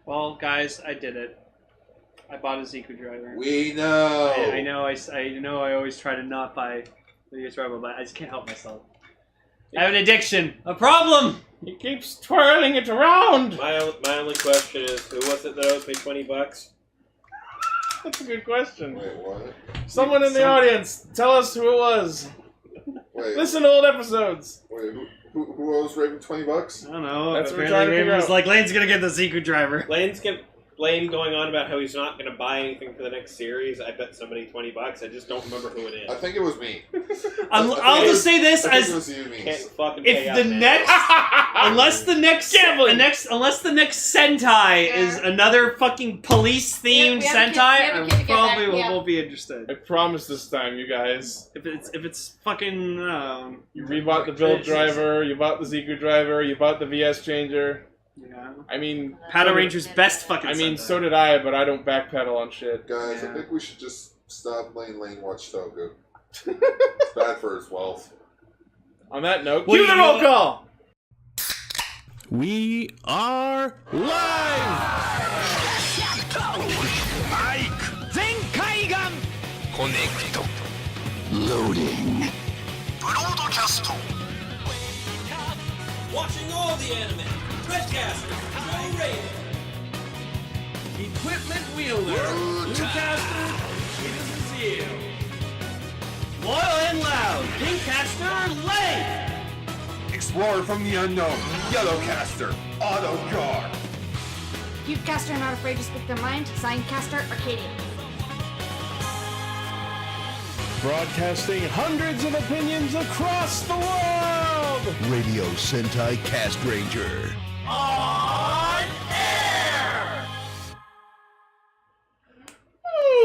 Well, guys, I did it. I bought a Zico driver. We know. I know. I know. I always try to not buy video driver, but I just can't help myself. I have an addiction, a problem. He keeps twirling it around. My only question is, who was it that owes me $20? That's a good question. Wait, what? Someone in the audience, tell us who it was. Wait. Listen to old episodes. Wait, who owes Raven $20? I don't know. That's what we're Apparently trying to Raven figure was out. like, Lane's gonna get the Zico driver. Lane's kept Lane going on about how he's not going to buy anything for the next series. I bet somebody $20. I just don't remember who it is. I think it was me. I'll just say this I think as it was you, me. Can't fucking pay if up, the man. next, unless the next Sentai is another fucking police themed We have a kid- Sentai, we have a I kid to get probably back, yeah. won't be interested. I promise this time, you guys. If it's fucking You rebought the build driver, you bought the Ziku driver, you bought the VS changer. yeah. I mean, Pataranger's best fucking. I mean, Sentai. so did I, but I don't backpedal on shit. Guys, Yeah. I think we should just stop Lane watch Toku. It's bad for his wealth. On that note, Well, cue the you roll know- call! We are live! Connect. Loading. Watching all the anime. Redcaster, Joe Raven. Equipment wielder, Bluecaster, Zi-O. Loyal and loud, Kingcaster, Lane. Explorer from the unknown. Yellowcaster. Auto Gar. Cubecaster not afraid to speak their mind. Cyancaster, Arcadia. Broadcasting hundreds of opinions across the world! Radio Sentai Castranger.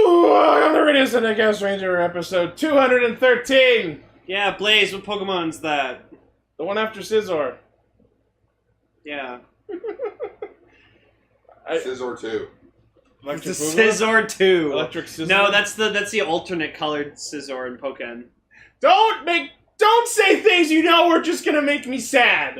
Welcome to Radio Sentai Castranger, episode 213! Yeah, Blaze. What Pokemon's that? The one after Scizor. Yeah, Scizor 2. it's a Boogaloo? Scizor 2. Electric Scizor? No, that's the alternate colored Scizor in Pokken. Don't say things you know are just gonna make me sad!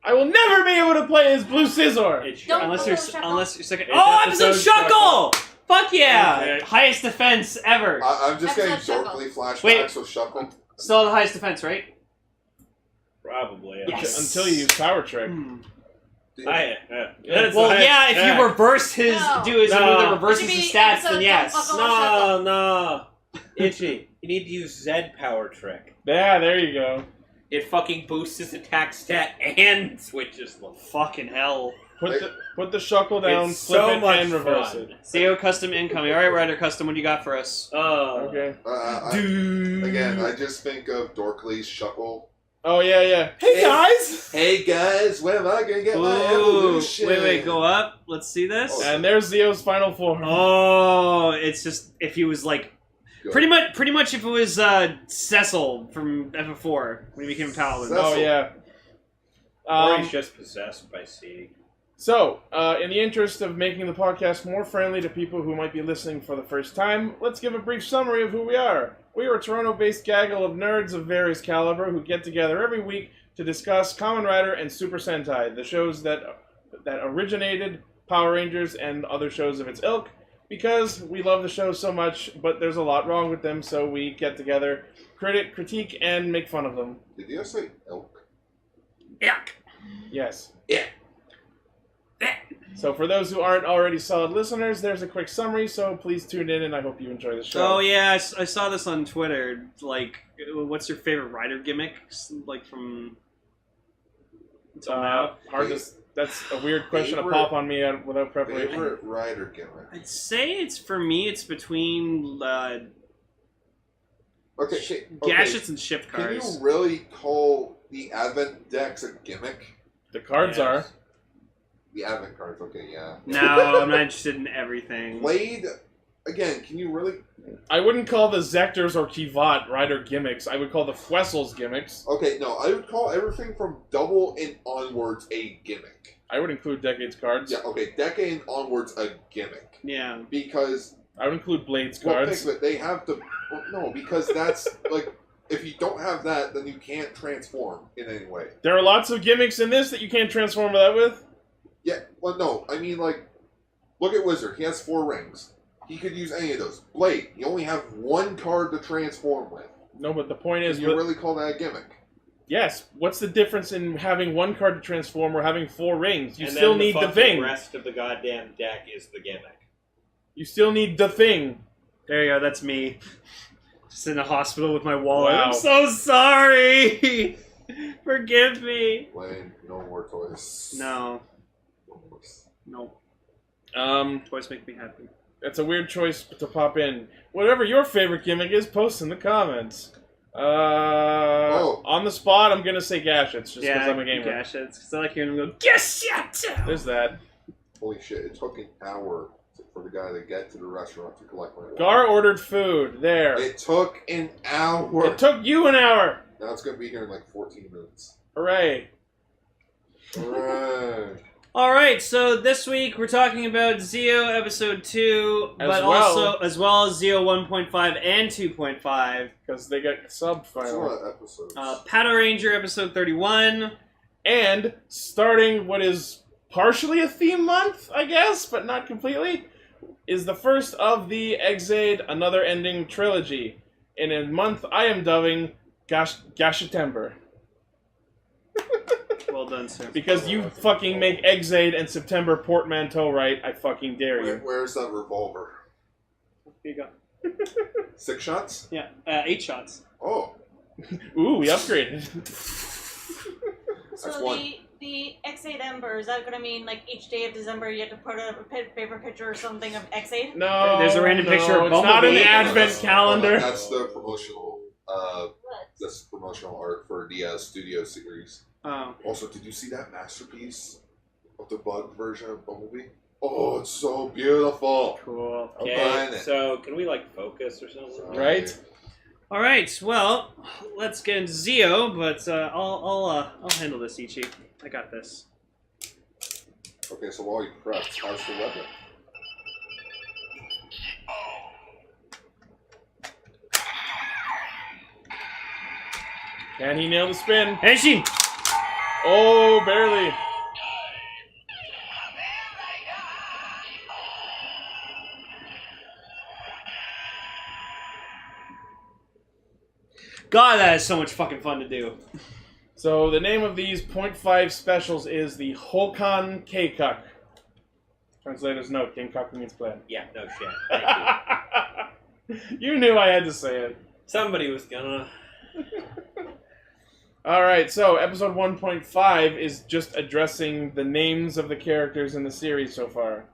I will never be able to play as Blue Scizor! Don't Unless follow you're Shuckle. second. It's Oh, episode episode Shuckle! Fuck yeah! Okay. Highest defense ever. I'm just getting Episode dorkly flashbacks Wait. with Shuckle. Still the highest defense, right? Probably. Yes. Until you use Power Trick. Well, yeah, if you reverse his No. do his move that It reverses should be his stats, episode then yes. Don't fuck on No. Itchy. You need to use Z Power Trick. Yeah, there you go. It fucking boosts his attack stat and switches them. Fucking hell. Put the Shuckle down, It's flip so it, much and reverse fun. it. Zi-O custom incoming. Alright, Ryder custom, what do you got for us? Oh. Okay. Again, I just think of Dorkly's Shuckle. Oh, yeah. Hey, guys! Hey guys, when am I gonna get my Ooh, evolution? wait, go up. Let's see this. And there's Zio's final form. Oh, it's just if he was like Go. pretty much if it was Cecil from FF4 when he became a paladin. Cecil. Oh, yeah. Or he's just possessed by C. So, in the interest of making the podcast more friendly to people who might be listening for the first time, let's give a brief summary of who we are. We are a Toronto-based gaggle of nerds of various caliber who get together every week to discuss Kamen Rider and Super Sentai, the shows that originated Power Rangers and other shows of its ilk, because we love the shows so much, but there's a lot wrong with them, so we get together, critique, and make fun of them. Did you say elk? Yuck. Yes. Yeah. So for those who aren't already solid listeners, there's a quick summary, so please tune in and I hope you enjoy the show. Oh yeah, I saw this on Twitter. Like, what's your favorite rider gimmick? Like from until now. Hard to... That's a weird question to pop on me without preparation. Favorite rider gimmick? I'd say it's for me. It's between Okay. gadgets and shift Can cards. you really call the Advent decks a gimmick? The cards are. The Advent cards, okay, yeah. No, I'm not interested in everything. Blade, again, can you really... I wouldn't call the Zectors or Kivat rider gimmicks. I would call the Fwessels gimmicks. Okay, no, I would call everything from double and onwards a gimmick. I would include Decades cards. Yeah, okay, decade and onwards a gimmick. Yeah. Because... I would include Blades Well, cards. think of it, they have to... Well, no, because that's, like... If you don't have that, then you can't transform in any way. There are lots of gimmicks in this that you can't transform that with. Yeah, But no, I mean, like, look at Wizard. He has 4 rings. He could use any of those. Blade, you only have 1 card to transform with. No, but the point is... You really call that a gimmick? Yes. What's the difference in having 1 card to transform or having 4 rings? You and still then need the thing. The rest of the goddamn deck is the gimmick. You still need the thing. There you go, that's me. Just in a hospital with my wallet. Wow. I'm so sorry! Forgive me. Blade, no more toys. No. No more. No. Toys make me happy. That's a weird choice to pop in. Whatever your favorite gimmick is, post in the comments. On the spot, I'm gonna say Gashets, just because I'm a gamer. Gashets, because I like hearing them go, Gashat! There's that. Holy shit, it took an hour for the guy to get to the restaurant to collect my wallet. Gar ordered food. There. It took an hour. It took you an hour. Now it's gonna be here in like 14 minutes. Hooray. Hooray. Alright, so this week we're talking about Zi-O Episode 2, as well as Zi-O 1.5 and 2.5. Because they got subbed That's a finally. lot of episodes. Patranger Episode 31. And starting what is partially a theme month, I guess, but not completely, is the first of the Exade Another Ending trilogy. In a month I am dubbing GASHATEMBER. Well done, sir. Because you fucking make Exade and September portmanteau right, I fucking dare you. Where's that revolver? Here you go. 6 shots? Yeah, 8 shots. Oh. Ooh, we upgraded. That's So one. the X8 Ember, is that going to mean like each day of December you have to put a paper picture or something of X8? No, There's a random picture of it's not in the Bumblebee. advent calendar. That's the promotional, What? that's promotional art for the Studio series. Oh. Also, did you see that masterpiece of the bug version of Bumblebee? Oh, it's so beautiful. Cool. I'm buying Okay, it. so can we like focus or something? Right? Alright, well, let's get into Zi-O, but I'll handle this, Ichi. I got this. Okay, so while you prep, how's the weapon? Can he nail the spin? Henshin! Oh, barely. God, that is so much fucking fun to do. So the name of these .5 specials is the Hokan Keikaku. Translator's note, Keikaku means plan. Yeah, no shit. Thank you. You knew I had to say it. Somebody was gonna. Alright, so episode 1.5 is just addressing the names of the characters in the series so far.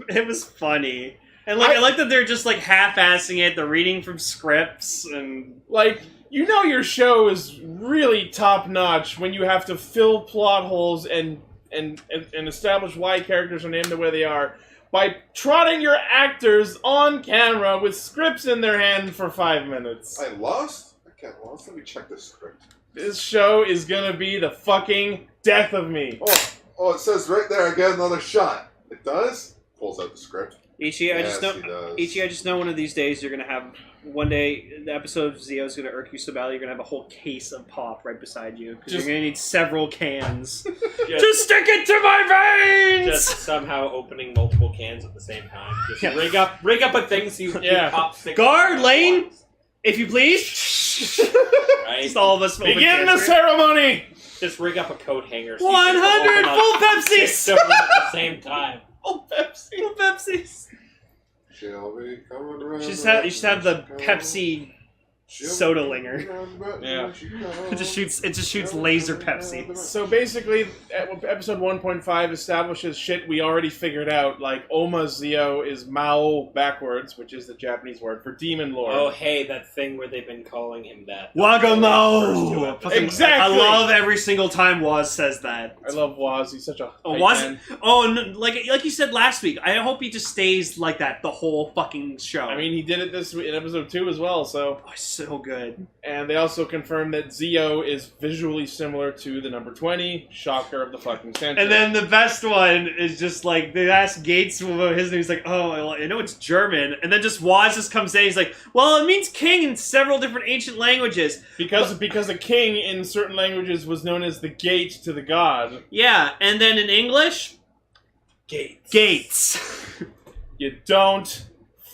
It was funny. And like, I like that they're just like half-assing it, they're reading from scripts, and... Like, you know your show is really top-notch when you have to fill plot holes and establish why characters are named the way they are by trotting your actors on camera with scripts in their hand for 5 minutes. I lost? I can't lost. Let me check this script. This show is gonna be the fucking death of me. Oh, it says right there, I get another shot. It does? Pulls out the script. Ichi, I just know. He does. Ichi, I just know one of these days you're gonna have one day the episode of Zi-O is gonna irk you so badly you're gonna have a whole case of pop right beside you because you're gonna need several cans to stick it to my veins. Just somehow opening multiple cans at the same time. Just rig up a thing so you pop 6 Guard at lane, once. if you please. Right? Just all of us. open Begin the cans. ceremony! Just rig up a coat hanger. So 100 full Pepsis. 6 of them at the same time. Oh, Pepsi. Full Pepsis. She'll be coming around. You should have the Pepsi soda linger. Yeah. It just shoots laser Pepsi. So basically, episode 1.5 establishes shit we already figured out, like Oma Zi-O is Mao backwards, which is the Japanese word for demon lord. Oh, hey, that thing where they've been calling him that. Wagamo! Exactly! I love every single time Waz says that. I love Waz, he's such a Waz, like you said last week, I hope he just stays like that the whole fucking show. I mean, he did it this in episode 2 as well, so... Oh, so good. And they also confirmed that Zi-O is visually similar to the number 20, shocker of the fucking century. And then the best one is just like, they ask Gates about his name, he's like, oh, I know it's German. And then just Waz just comes in, he's like, well, it means king in several different ancient languages. Because a king in certain languages was known as the gate to the god. Yeah, and then in English, Gates. You don't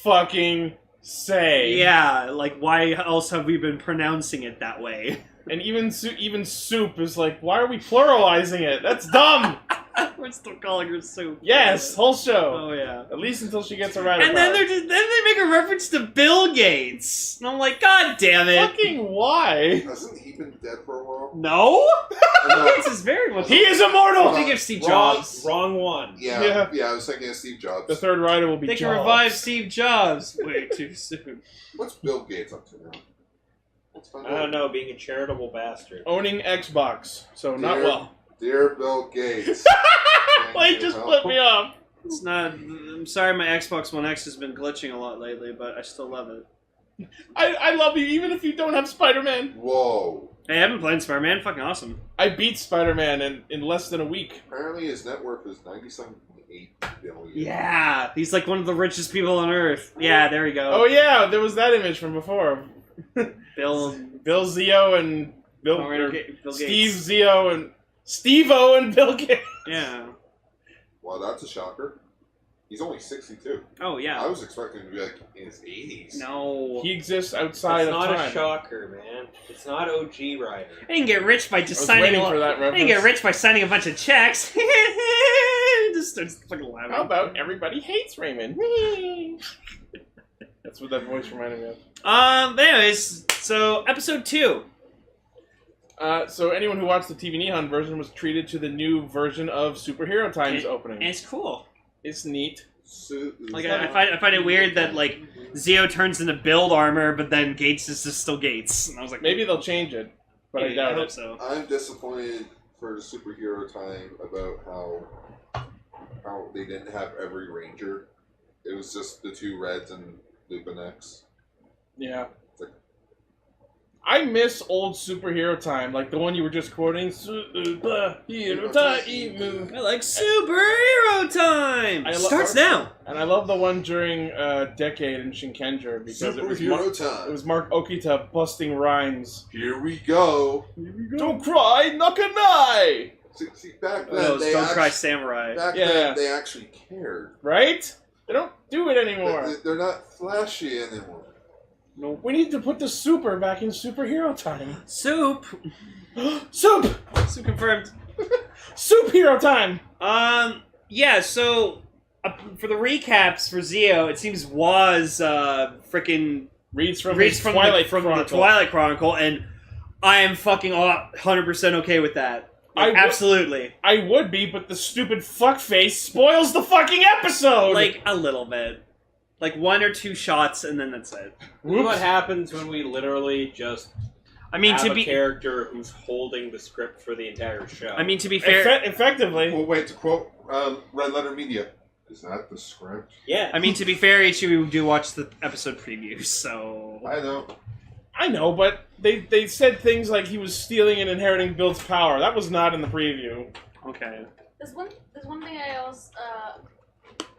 fucking say. Yeah, like, why else have we been pronouncing it that way? And even soup is like, why are we pluralizing it? That's dumb! We're still calling her soup. Yes, whole show. Oh, yeah. At least until she gets a right. And then then they make a reference to Bill Gates. And I'm like, God damn it. Fucking why? Hasn't he been dead for a while? No? No. Gates is very much. He is immortal! I think of Steve Jobs. Wrong one. Yeah, I was thinking of Steve Jobs. The third rider will be They can Jobs. revive Steve Jobs. Way too soon. What's Bill Gates up to now? Let's find I don't out. know, being a charitable bastard. Owning Xbox. So not well. Dear Bill Gates. Well, he just flipped me off. It's not. I'm sorry, my Xbox One X has been glitching a lot lately, but I still love it. I love you even if you don't have Spider-Man. Whoa. Hey, I've been playing Spider-Man. Fucking awesome. I beat Spider-Man in less than a week. Apparently his net worth is $97.8 billion. Yeah, he's like one of the richest people on Earth. Yeah, there we go. Oh yeah, there was that image from before. Bill Zi-O and Bill, Bill or Gates. Steve Zi-O and Steve-O and Bill Gates. Yeah. Well, that's a shocker. He's only 62. Oh I yeah. was expecting to be like in his 80s. No. He exists outside It's of not time. a shocker, man. It's not OG Rider. I didn't get rich by I just was signing. waiting for that I reference. didn't get rich by signing a bunch of checks. Just starts fucking laughing. How about everybody hates Raymond? That's what that voice reminded me of. But anyways, so episode 2. So anyone who watched the TV Nihon version was treated to the new version of Superhero Times opening. And it's cool. It's neat. So, Like I find it weird that like Zi-O turns into build armor, but then Gates is just still Gates. And I was like, Maybe they'll change it, but I doubt hope it. so. I'm disappointed for Superhero Time about how they didn't have every Ranger. It was just the 2 Reds and Lupin X. Yeah. I miss old Superhero Time, like the one you were just quoting. Superhero Time. I like superhero time. Starts now. And I love the one during Decade in Shinkenger because Superhero Time. it was Mark Okita busting rhymes. Here we go. Don't cry, Nakanai! See, back then Don't they cry, samurai. back Yeah. then they actually cared. Right? They don't do it anymore. They're not flashy anymore. Nope. We need to put the super back in Superhero Time. Soup. Soup! Soup confirmed. Soup Hero Time! Yeah. So for the recaps for Zi-O, it seems was frickin' Reads from reads his from Twilight the Chronicle. Twilight Chronicle, and I am fucking 100% okay with that. Like, absolutely. I would be, but the stupid fuckface spoils the fucking episode! Like a little bit. Like 1 or 2 shots, and then that's it. Look what happens when we literally just I mean, have to a be character who's holding the script for the entire show. I mean, to be fair. Effectively. Well, wait, to quote Red Letter Media, is that the script? yeah. I mean, to be fair, Ichi, we do watch the episode previews, so. I know, but they said things like he was stealing and inheriting Bill's power. That was not in the preview. Okay. There's one thing I always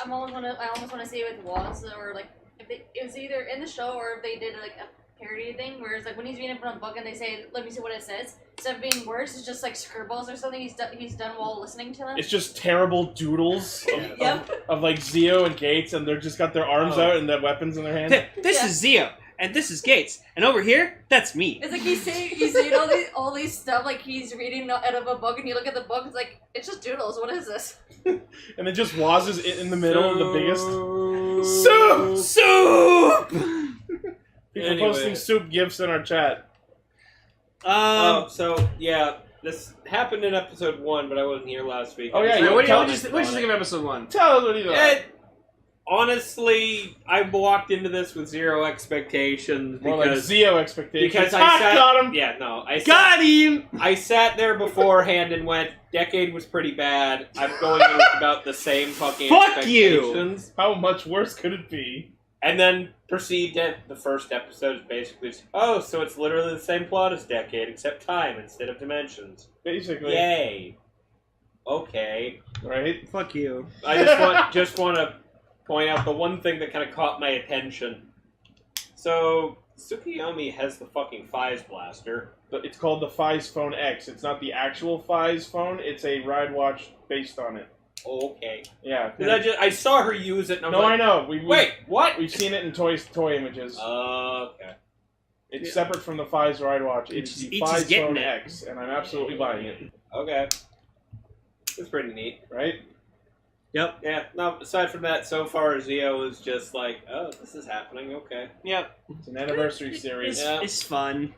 I almost want to say with was, or like if it was either in the show or if they did like a parody thing where it's like when he's reading from a book and they say, "Let me see what it says," instead of being words, it's just like scribbles or something he's done while listening to them. It's just terrible doodles of like Zi-O and Gates, and they're just got their arms out and the weapons in their hands. This is Zi-O, and this is Gates, and over here, that's me. It's like he's saying all these stuff like he's reading out of a book, and you look at the book, it's like it's just doodles. What is this? And then just Waz is in the middle, the biggest. Soup! People Anyway. posting soup gifs in our chat. So yeah, this happened in episode 1, but I wasn't here last week. Oh, yeah, What tell did you think of episode 1? Tell us what you thought. Honestly, I walked into this with 0 expectations More like because Zi-O expectations. because I sat, got him! Yeah, no, Got him! I sat there beforehand and went, Decade was pretty bad. I'm going in with about the same fucking Fuck you! expectations. How much worse could it be? And then proceed to the first episode is basically, so it's literally the same plot as Decade, except time instead of dimensions. Basically. Yay. Okay. Right? Fuck you. I just want to point out the one thing that kind of caught my attention. So, Tsukiyomi has the fucking Fize blaster. It's called the Fize Phone X. It's not the actual Fize phone, it's a ride watch based on it. Okay. Yeah. 'Cause I saw her use it, and I was No, like, I know. Wait, what? We've seen it in toy images. Okay. It's separate from the Fives Ride Watch. It's the Ichi's Fives getting Phone it. X, and I'm absolutely buying it. Okay. It's pretty neat. Right? Yep. Yeah, no, aside from that, so far Zi-O is just like, oh, this is happening, okay. Yep. It's an anniversary series. It's fun.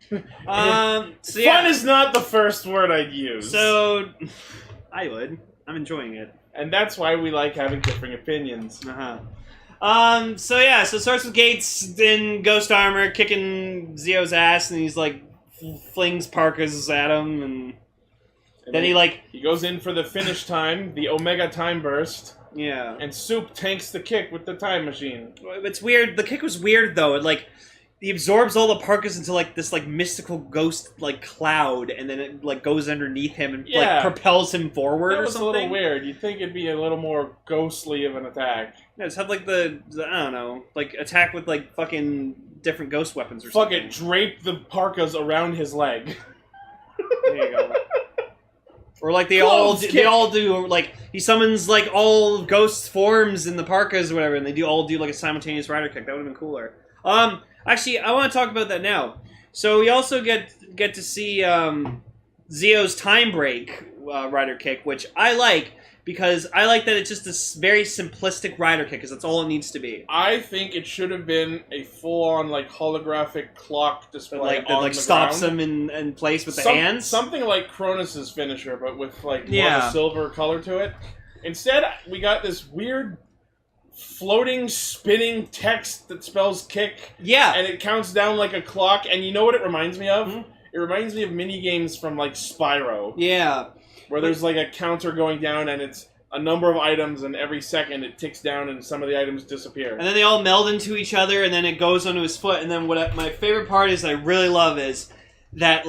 So Fun yeah. is not the first word I'd use. So I would. I'm enjoying it. And that's why we like having differing opinions. So yeah, so it starts with Gates in ghost armor kicking Zi-O's ass, and he's like flings parkas at him, and then he goes in for the finish time, the Omega time burst, yeah. and Soup tanks the kick with the time machine. It's weird. The kick was weird though. It he absorbs all the parkas into this mystical ghost cloud, and then it goes underneath him and propels him forward That or was something. a little weird. You'd think it'd be a little more ghostly of an attack. Yeah, just have the I don't know, attack with fucking different ghost weapons or Fuck something. it, drape the parkas around his leg. There you go. Or they all do he summons all ghost forms in the parkas or whatever, and they all do a simultaneous rider kick. That would have been cooler. Actually, I want to talk about that now. So we also get to see Zi-O's time break rider kick, which I like because I like that it's just this very simplistic rider kick, because that's all it needs to be. I think it should have been a full-on holographic clock display That stops him in place with the hands. Something like Cronus's finisher, but with more of Yeah. a silver color to it. Instead, we got this weird floating, spinning text that spells kick. Yeah. And it counts down like a clock, and you know what it reminds me of? Mm-hmm. It reminds me of mini-games from Spyro. Yeah. Where there's a counter going down, and it's a number of items, and every second it ticks down, and some of the items disappear. And then they all meld into each other, and then it goes onto his foot. And then my favorite part is I really love is that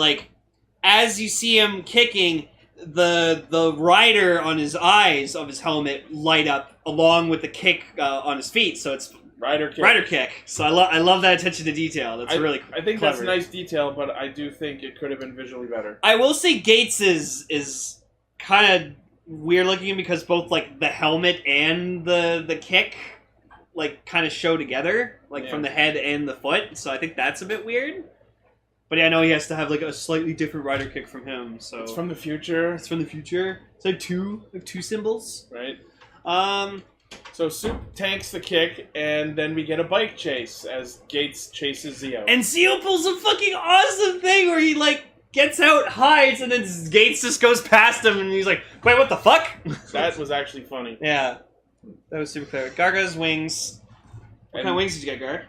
as you see him kicking, the rider on his eyes of his helmet light up along with the kick on his feet. So it's Rider kick. So I love that attention to detail. That's really I think clever. that's a nice detail, but I do think it could have been visually better. I will say Gates is kind of weird looking because both the helmet and the kick kind of show together from the head and the foot. So I think that's a bit weird. But yeah, I know he has to have a slightly different rider kick from him. So it's from the future. It's from the future. It's two symbols, right? So Soup tanks the kick, and then we get a bike chase as Gates chases Zi-O. And Zi-O pulls a fucking awesome thing where he gets out, hides, and then Gates just goes past him, and he's like, "Wait, what the fuck?" That was actually funny. Yeah, that was super clever. Garga's wings. What kind of wings did you get, Gar?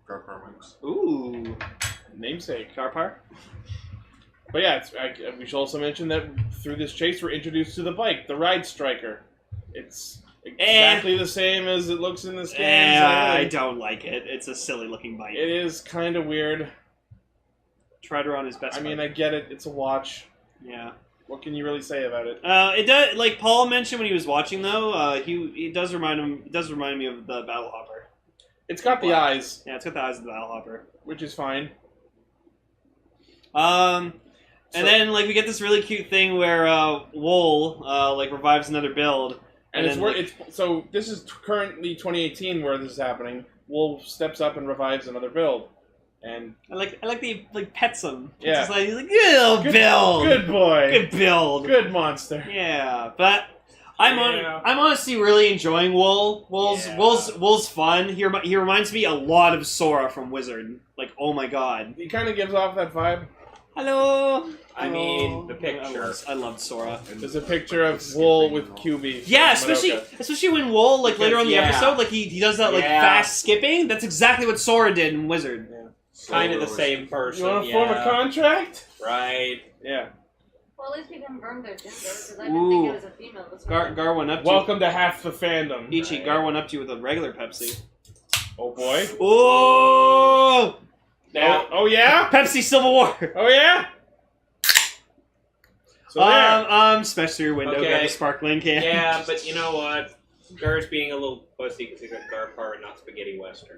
Garpar wings. Ooh, namesake Garpar. But yeah, we should also mention that through this chase, we're introduced to the bike, the Ride Striker. It's exactly the same as it looks in this game. I don't like it. It's a silly looking bike. It is kind of weird. Tried her on his best. I mean, I get it. It's a watch. Yeah. What can you really say about it? It does. Like Paul mentioned when he was watching, though, he does remind him. It does remind me of the Battle Hopper. It's got the eyes. Yeah, it's got the eyes of the Battle Hopper, which is fine. And then we get this really cute thing where Wool revives another build. And so this is currently 2018 where this is happening. Wool steps up and revives another build. And I like the pets him. Yeah. He's like, good build. Good boy. Good build. Good monster. Yeah, but I'm honestly really enjoying Wool. Wool's fun. He reminds me a lot of Sora from Wizard. Oh my god. He kind of gives off that vibe. Hello. I mean, the picture. I loved Sora. There's a picture of Wool with QB. Yeah, especially when Wool later on in the episode he does that fast skipping. That's exactly what Sora did in Wizard. Yeah. Kind of the same person. You want to form a contract? Right. Yeah. Well, at least we confirmed their gender, because I didn't think it was a female. Gar went up to Welcome to half the fandom. Ichi, Gar went up to you with a regular Pepsi. Oh boy. Oh! Oh yeah? Pepsi Civil War! Oh yeah? So there. Smash through your window, grab a sparkling can. Yeah, but you know what? Gar's being a little pussy because he's got Garpar and not Spaghetti Western.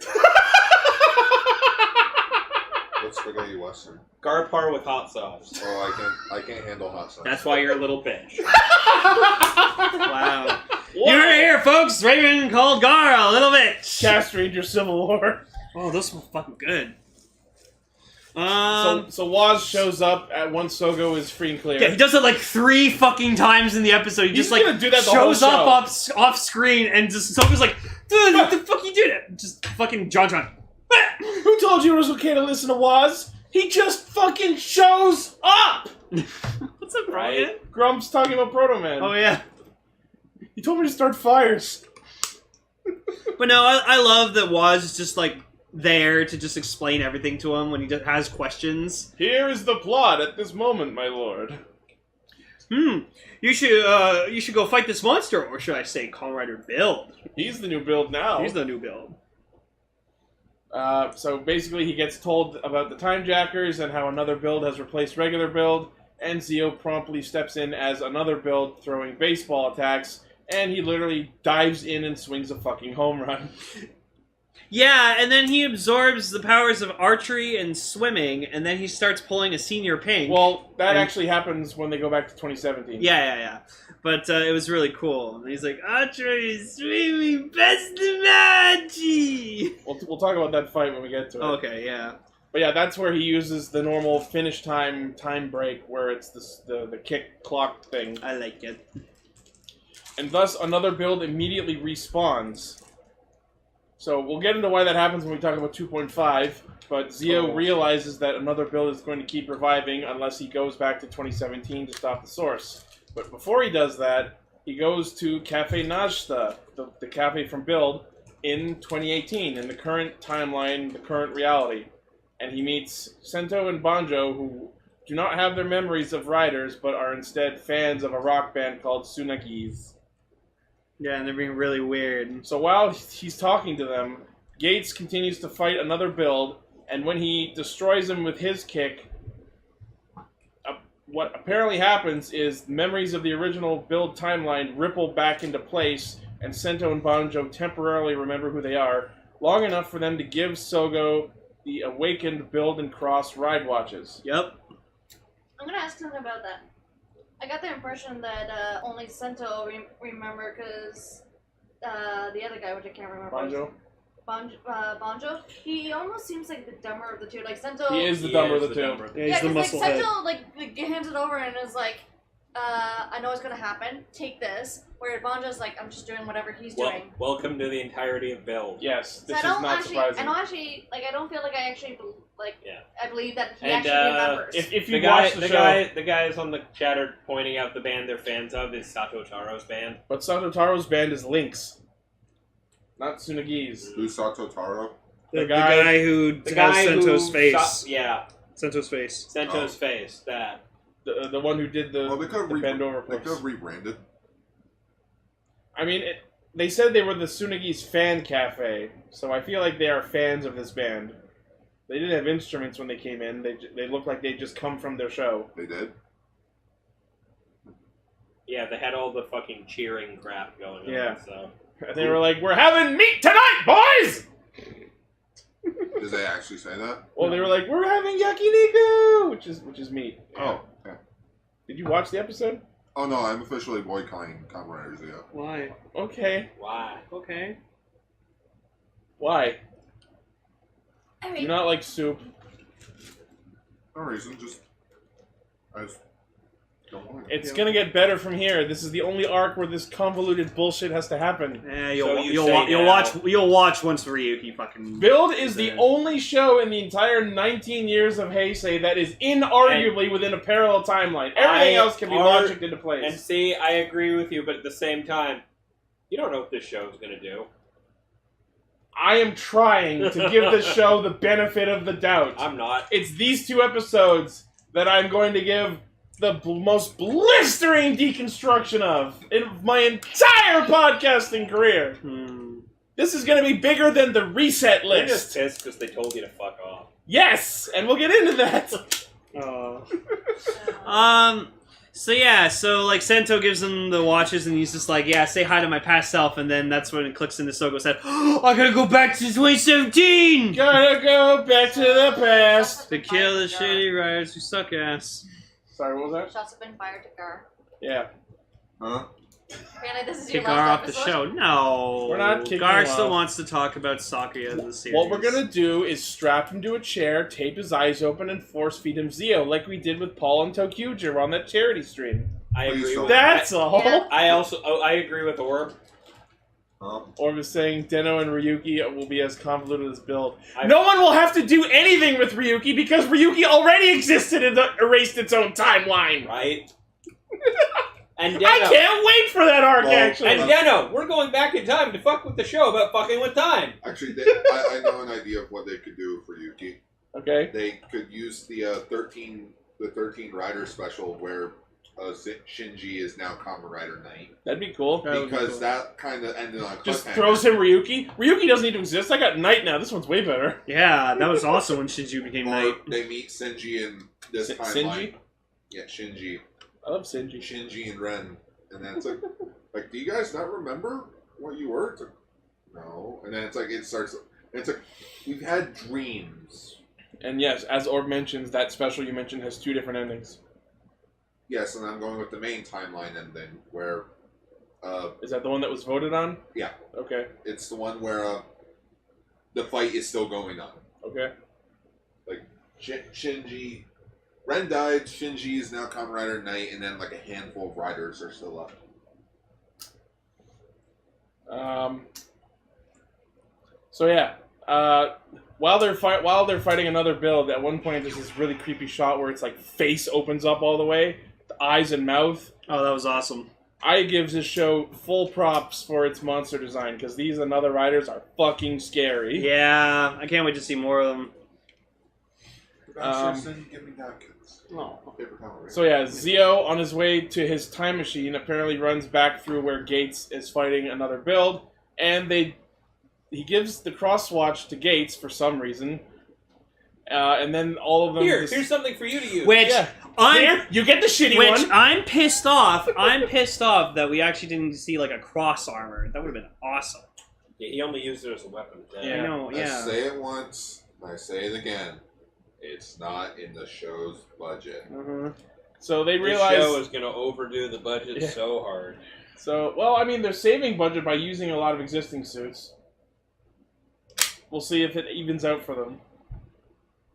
What's spaghetti western? Garpar with hot sauce. Oh, I can't handle hot sauce. That's why you're a little bitch. Wow. Ghost Raven called Gar a little bitch. Castranger Civil War. Oh, those were fucking good. So Woz shows up at once Sogo is free and clear. Yeah, he does it like 3 fucking times in the episode. He He's just like gonna do that the shows whole up show. off screen and just Sogo's like, dude, what the fuck you did it? Just fucking John. Who told you it was okay to listen to Woz? He just fucking shows up! What's up, Right. Brian? Grump's talking about Proto Man. Oh yeah. He told me to start fires. But no, I love that Woz is just like there to just explain everything to him when he just has questions. Here is the plot at this moment, my lord. You should go fight this monster, or should I say Kamen Rider build? He's the new build now. He's the new build. So basically he gets told about the Time Jackers and how another build has replaced regular build, and Zi-O promptly steps in as another build throwing baseball attacks, and he literally dives in and swings a fucking home run. Yeah, and then he absorbs the powers of archery and swimming, and then he starts pulling a Senior Pink. Well, that actually happens when they go back to 2017. Yeah. But it was really cool. And he's like, archery, swimming, best of Magi! We'll talk about that fight when we get to it. Okay, yeah. But yeah, that's where he uses the normal finish time break, where it's the kick clock thing. I like it. And thus, another build immediately respawns. So we'll get into why that happens when we talk about 2.5, but Zi-O realizes that another build is going to keep reviving unless he goes back to 2017 to stop the source. But before he does that, he goes to Cafe Najta, the cafe from Build, in 2018, in the current timeline, the current reality. And he meets Sento and Banjo, who do not have their memories of riders, but are instead fans of a rock band called Tsunagis. Yeah, and they're being really weird. So while he's talking to them, Gates continues to fight another build, and when he destroys him with his kick, what apparently happens is memories of the original build timeline ripple back into place, and Sento and Banjo temporarily remember who they are, long enough for them to give Sogo the awakened build and cross ride watches. Yep. I'm gonna ask something about that. I got the impression that only Sento remember because the other guy, which I can't remember. Banjo. He almost seems like the dumber of the two. Like Sento. He is the dumber of the two. Yeah, he's the like musclehead. Sento like hands it over and is like, I know it's gonna happen. Take this. Where Banjo's like, I'm just doing whatever he's doing. Welcome to the entirety of Build. Yes, this So is not surprising. I don't actually like. I don't feel like I actually like. Yeah. I believe that he And, actually remembers. If you watch the show, the guys on the chatter pointing out the band they're fans of is Sato Taro's band. but Sato Taro's band is Lynx, not Tsunagi's. Who's Sato Taro? The guy- guy who The has guy Sento's who face. Sento's face. Sento's face. Sento's face. That. The one who did the, Well, they could the bend over They flips. could have rebranded. I mean, they said they were the Tsunagi's fan cafe, so I feel like they are fans of this band. They didn't have instruments when they came in. They looked like they'd just come from their show. They did. Yeah, they had all the fucking cheering crap going on. Yeah. So. And they were like, "We're having meat tonight, boys!" Did they actually say that? Well, they were like, "We're having yakiniku," which is meat. Oh, okay. Did you watch the episode? Oh no, I'm officially boycotting Kamen Rider Zi-O. Why? Okay. Why? Okay. Why? I Do mean, you not like soup? No reason, I just don't want it. It's gonna get better from here. This is the only arc where this convoluted bullshit has to happen. Yeah, So you say you'll watch once Ryuki fucking. Build is the only show in the entire 19 years of Heisei that is inarguably within a parallel timeline. Everything else can be logicked into place. And see, I agree with you, but at the same time, you don't know what this show is going to do. I am trying to give the show the benefit of the doubt. I'm not. It's these 2 episodes that I'm going to give the most blistering deconstruction of in my entire podcasting career. This is going to be bigger than the reset They're just list. pissed because they told you to fuck off. Yes, and we'll get into that. So like Sento gives him the watches and he's just like, yeah, say hi to my past self, and then that's when it clicks into Sogo's head. Oh, I gotta go back to 2017! Gotta go back to the past. To kill the shitty riders who suck ass. Sorry, what was that? Shots have been fired to Gar. Yeah. Huh? Apparently this is your Kick Gar last off the episode. show. No. We're not kicking Gar him still off. wants to talk about Sakuya in the series. What we're gonna do is strap him to a chair, tape his eyes open, and force feed him Zi-O, like we did with Paul and Tokuger on that charity stream. I Please agree don't. with That's all. Yeah. I agree with Orb. Orb was saying Den-O and Ryuki will be as convoluted as build. I- No one will have to do anything with Ryuki because Ryuki already existed and erased its own timeline. Right? And I Den-O. can't wait for that arc, Well, actually. And Den-O, we're going back in time to fuck with the show about fucking with time. Actually, I know an idea of what they could do for Yuki. Okay. They could use the 13 Rider special where Shinji is now Kamen Rider Knight. That'd be cool. Because that kind of ended on a Just cliffhanger. throws him Ryuki. Ryuki doesn't need to exist. I got Knight now. This one's way better. Yeah, that was also when Shinju became Or Knight. they meet Shinji in this timeline. Shinji? Yeah, Shinji. I love Shinji. Shinji and Ren. And then it's like, do you guys not remember what you were? It's like, no. And then it's like, it's like, we've had dreams. And yes, as Orb mentions, that special you mentioned has 2 different endings. Yes, and I'm going with the main timeline ending where, Is that the one that was voted on? Yeah. Okay. it's the one where the fight is still going on. Okay. Like, Shinji, Ren died, Shinji is now Kamen Rider Knight, and then like a handful of riders are still left. So yeah, while they're fighting another build, at one point there's this really creepy shot where it's like face opens up all the way, the eyes and mouth. Oh, that was awesome. I give this show full props for its monster design because these and other riders are fucking scary. Yeah, I can't wait to see more of them. Give me napkins. Oh. Paper towel, right? So yeah, Zi-O on his way to his time machine apparently runs back through where Gates is fighting another build, and he gives the crosswatch to Gates for some reason, and then all of them. Here's something for you to use. Which Yeah. I'm Here, you get the shitty one. I'm pissed off. I'm pissed off that we actually didn't see like a cross armor. That would have been awesome. Yeah, he only used it as a weapon. Yeah. I know. I Yeah. say it once, and I say it again. It's not in the show's budget. So they This realize. show is going to overdo the budget Yeah. so hard. So, well, I mean, they're saving budget by using a lot of existing suits. We'll see if it evens out for them.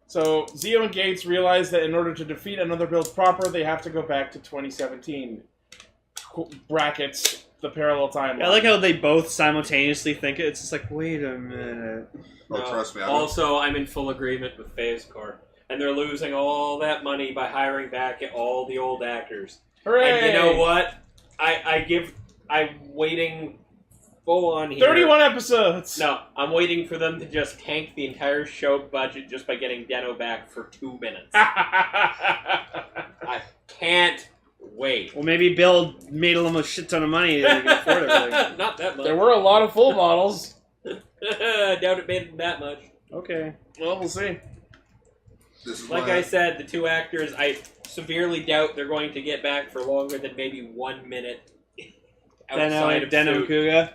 So, Zi-O and Gates realize that in order to defeat another build proper, they have to go back to 2017. Brackets, the parallel timeline. I like how they both simultaneously think it. It's just like, wait a minute. Oh, No. trust me. I don't- Also, I'm in full agreement with Faye's Corp. And they're losing all that money by hiring back all the old actors. Hooray! And you know what? I'm waiting full on here. 31 episodes! No, I'm waiting for them to just tank the entire show budget just by getting Den-O back for 2 minutes. I can't wait. Well, maybe Bill made them a shit ton of money that they can afford everything. Not that much. There were a lot of full models. Doubt it made that much. Okay. Well, we'll see. This is Like why I said, the 2 actors, I severely doubt they're going to get back for longer than maybe 1 minute outside of Den-O suit. Kuga.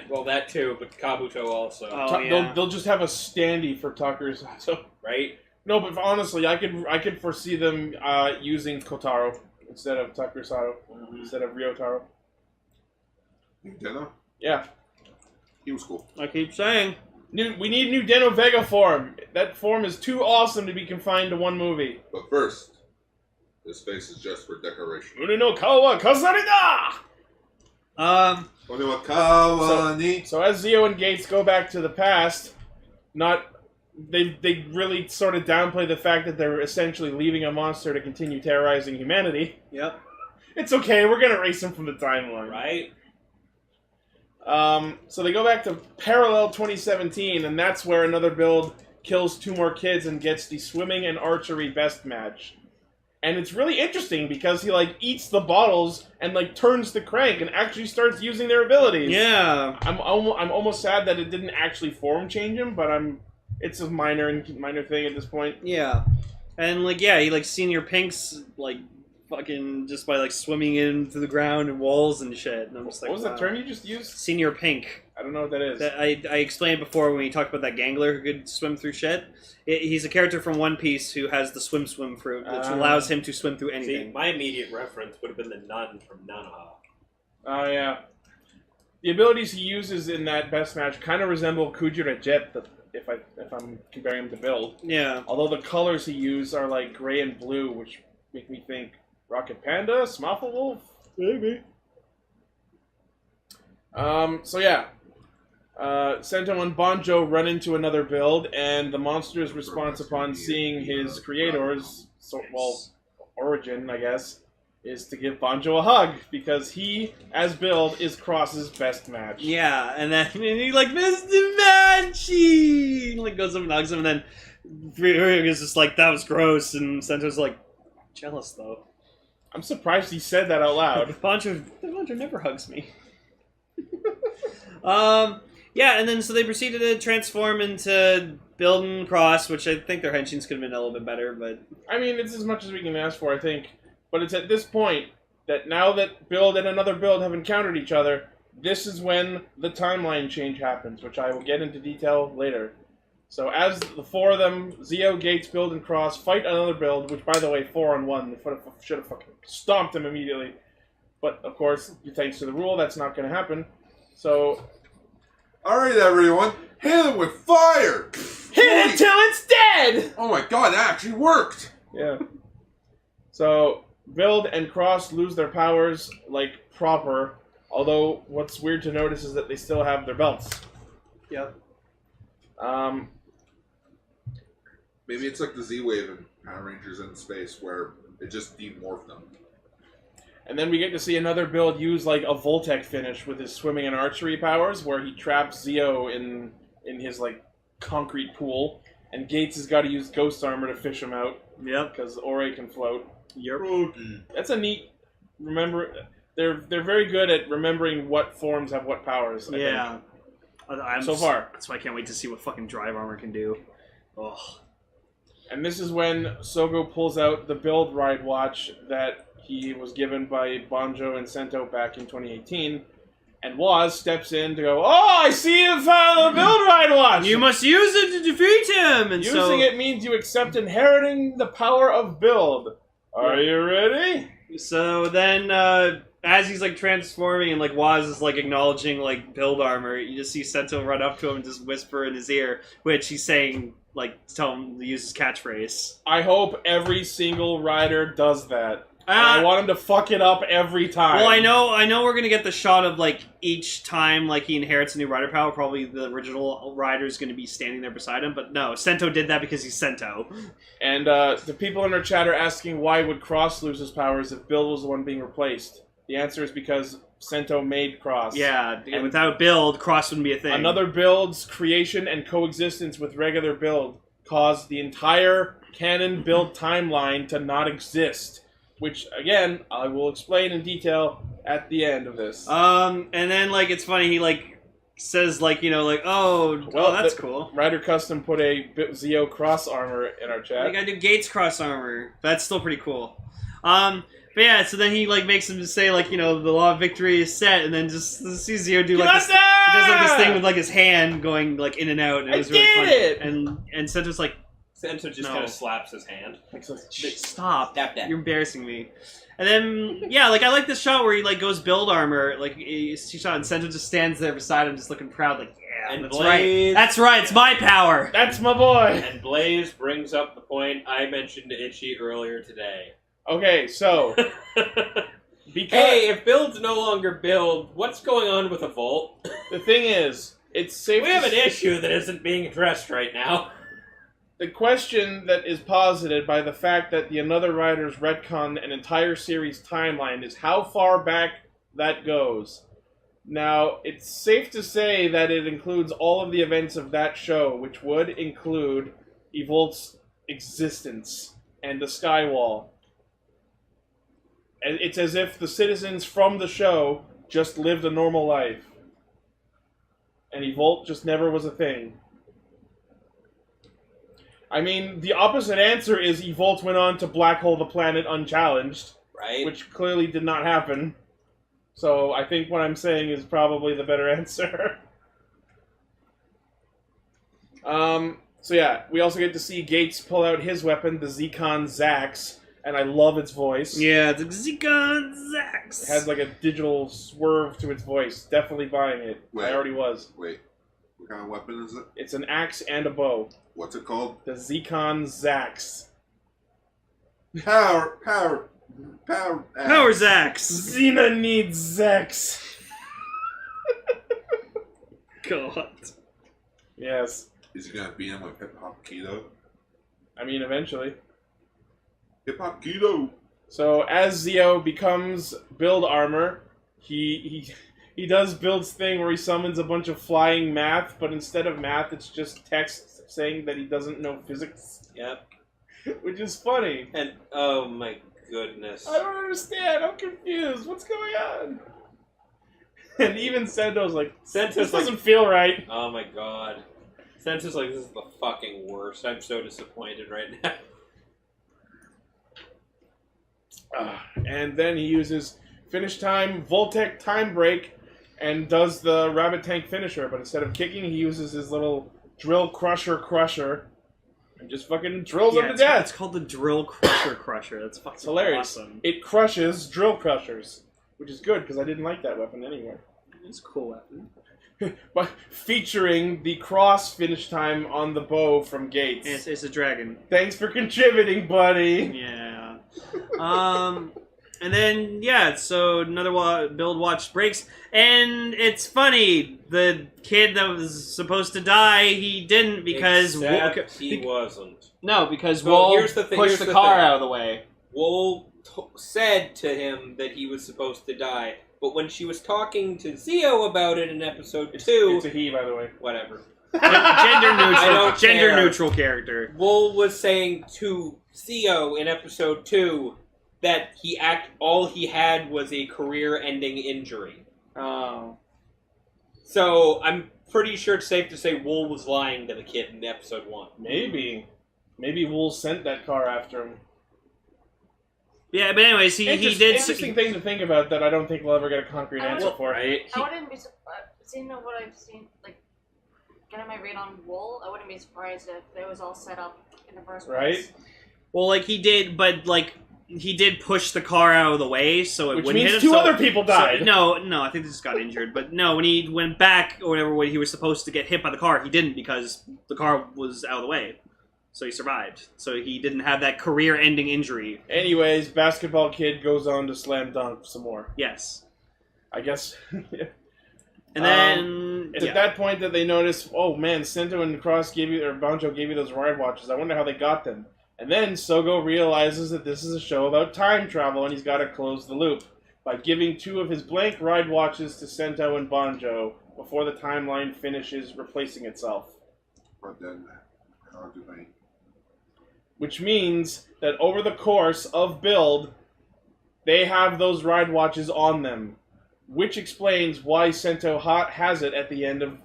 Well, that too, but Kabuto also, Oh, yeah. They'll just have a standee for Tuckers. So right? no, but honestly, I could foresee them using Kotaro instead of Tucker Sato, instead of Ryotaro. Den-O? Yeah. He was cool. I keep saying. We need new Den-O Vega form. That form is too awesome to be confined to one movie. But first, this face is just for decoration. Uni no kawa kazarida! Kawani. So as Zi-O and Gates go back to the past, they really sort of downplay the fact that they're essentially leaving a monster to continue terrorizing humanity. Yep. It's okay, we're gonna erase him from the timeline. Right? So they go back to parallel 2017, and that's where another build kills 2 more kids and gets the swimming and archery best match. And it's really interesting because he like eats the bottles and like turns the crank and actually starts using their abilities. Yeah. I'm almost sad that it didn't actually form change him, but it's a minor thing at this point. Yeah. And like, yeah, he like Senior Pink's like fucking just by like swimming into the ground and walls and shit. And I'm just like, What was wow. that term you just used? Senior Pink. I don't know what that is. I explained before when we talked about that gangler who could swim through shit. He's a character from One Piece who has the swim fruit, which allows him to swim through anything. See, my immediate reference would have been the nun from Nanoha. Oh yeah. The abilities he uses in that best match kind of resemble Kujira Jet, if I'm comparing him to Build. Yeah. Although the colors he uses are like gray and blue, which make me think Rocket Panda, Smoffle Wolf? Maybe. So yeah. Sento and Banjo run into another build, and the monster's response upon seeing his creator's, origin, I guess, is to give Banjo a hug, because he, as Build, is Cross's best match. Yeah, and then he like, Mr. Manchi! Like, goes up and hugs him, and then Ryuk is just like, that was gross, and Sento's like, jealous, though. I'm surprised he said that out loud. Banjo never hugs me. Yeah, and then so they proceeded to transform into Build and Cross, which I think their henshins could have been a little bit better, but... I mean, it's as much as we can ask for, I think. But it's at this point that now that Build and another Build have encountered each other, this is when the timeline change happens, which I will get into detail later. So as the four of them, Zi-O, Gates, Build, and Cross, fight another Build, which, by the way, 4-on-1, they should have fucking stomped him immediately. But, of course, thanks to the rule, that's not going to happen. So... Alright, everyone, hit him with fire! Hit it till it's dead! Oh my god, that actually worked! Yeah. So, Build and Cross lose their powers, like, proper. Although, what's weird to notice is that they still have their belts. Yep. Maybe it's like the Z-Wave in Power Rangers in Space, where it just demorphed them. And then we get to see another Build use, like, a Voltec finish with his swimming and archery powers, where he traps Zi-O in his, like, concrete pool. And Gates has got to use Ghost Armor to fish him out. Yep. Because Ore can float. Yep. That's a neat... They're very good at remembering what forms have what powers, I think. So far. That's why I can't wait to see what fucking Drive Armor can do. Ugh. And this is when Sogo pulls out the Build Ride Watch that he was given by Banjo and Sento back in 2018. And Waz steps in to go, oh, I see you found the Build Ride Watch! You must use it to defeat him! And Using it means you accept inheriting the power of Build. Are you ready? So then, as he's like transforming and like Waz is like acknowledging like Build Armor, you just see Sento run up to him and just whisper in his ear, which he's saying, like, to tell him to use his catchphrase. I hope every single rider does that. I want him to fuck it up every time. Well, I know we're gonna get the shot of like each time like he inherits a new rider power, probably the original rider is gonna be standing there beside him. But no, Sento did that because he's Sento. And the people in our chat are asking why would Cross lose his powers if Build was the one being replaced. The answer is because Sento made Cross. Yeah, and without Build, Cross wouldn't be a thing. Another Build's creation and coexistence with regular Build caused the entire canon Build timeline to not exist. Which, again, I will explain in detail at the end of this. And then, like, it's funny, he, like, says, like, you know, like, well, that's cool. Ryder Custom put a Zi-O Cross Armor in our chat. I gotta do Gates Cross Armor. That's still pretty cool. But yeah, so then he, like, makes him say, like, you know, the law of victory is set, and then just see Zi-O do, like, this, he does, like, this thing with, like, his hand going, like, in and out, and it was really funny. And Sento's like, Sento just kind of slaps his hand. Like, stop. You're embarrassing me. And then, yeah, like, I like this shot where he, like, goes Build Armor. Like, he shot, and Sento just stands there beside him, just looking proud, like, yeah, and that's Blaze, right. That's right, it's my power. That's my boy. And Blaze brings up the point I mentioned to Ichi earlier today. Okay, so... Hey, if Build's no longer Build, what's going on with Evolt? The thing is, it's safe We have an issue that isn't being addressed right now. The question that is posited by the fact that the Another Riders retcon an entire series timeline is how far back that goes. Now, it's safe to say that it includes all of the events of that show, which would include Evolt's existence and the Skywall. It's as if the citizens from the show just lived a normal life. And Evolt just never was a thing. I mean, the opposite answer is Evolt went on to black hole the planet unchallenged. Right. Which clearly did not happen. So I think what I'm saying is probably the better answer. So yeah, we also get to see Gates pull out his weapon, the Zekon Zax, and I love its voice. Yeah, it's like Zikon Zax. It has like a digital swerve to its voice. Definitely buying it. Wait. I already was. Wait, what kind of weapon is it? It's an axe and a bow. What's it called? The Zikon Zax. Power. Power Zax. Xena needs Zax. God. Yes. Is he gonna beat him with Hip Hop Keto? I mean, eventually. Hip Hop Keto. So as Zi-O becomes build armor, he does Build's thing where he summons a bunch of flying math, but instead of math, it's just text saying that he doesn't know physics. Yep. Which is funny. And oh my goodness. I don't understand. I'm confused. What's going on? And even Sento's like, Sento's this like, doesn't feel right. oh my god. Sento's like, this is the fucking worst. I'm so disappointed right now. And then he uses finish time, Voltec time break, and does the rabbit tank finisher. But instead of kicking, he uses his little drill crusher, and just fucking drills him to death. It's called the Drill Crusher. That's fucking It's hilarious. awesome. It crushes drill crushers, which is good because I didn't like that weapon anyway. It's a cool weapon. But featuring the cross finish time on the bow from Gates. It's a dragon. Thanks for contributing, buddy. Yeah. And then, yeah, so another build watch breaks. And it's funny. The kid that was supposed to die, he didn't because... Except he wasn't. No, because Well, Wool here's the thing, pushed here's the the car thing. out of the way. Wool said to him that he was supposed to die, but when she was talking to Zi-O about it in episode 2... It's a he, by the way. Whatever. Gender neutral. I don't Gender care. neutral character. Wool was saying to Zi-O in episode 2 that all he had was a career-ending injury. Oh. So I'm pretty sure it's safe to say Wool was lying to the kid in episode 1. Maybe. Maybe Wool sent that car after him. Yeah, but anyways, he did... Interesting thing to think about that I don't think we'll ever get a concrete answer for. Right? I wouldn't be surprised. Seeing what I've seen, like, getting my read on Wool, I wouldn't be surprised if it was all set up in the first place. Right? Well, like, he did, but, like, he did push the car out of the way, so it Which wouldn't means hit him. two other people died. So, no, I think they just got injured. But no, when he went back, or whatever, when he was supposed to get hit by the car, he didn't because the car was out of the way. So he survived. So he didn't have that career-ending injury. Anyways, basketball kid goes on to slam dunk some more. Yes. I guess. And then... It's at that point that they notice, oh man, Sento and Banjo gave you those ride watches. I wonder how they got them. And then Sogo realizes that this is a show about time travel and he's got to close the loop by giving 2 of his blank ride watches to Sento and Banjo before the timeline finishes replacing itself. But then, how do they... Which means that over the course of build, they have those ride watches on them. Which explains why Sento has it at the end of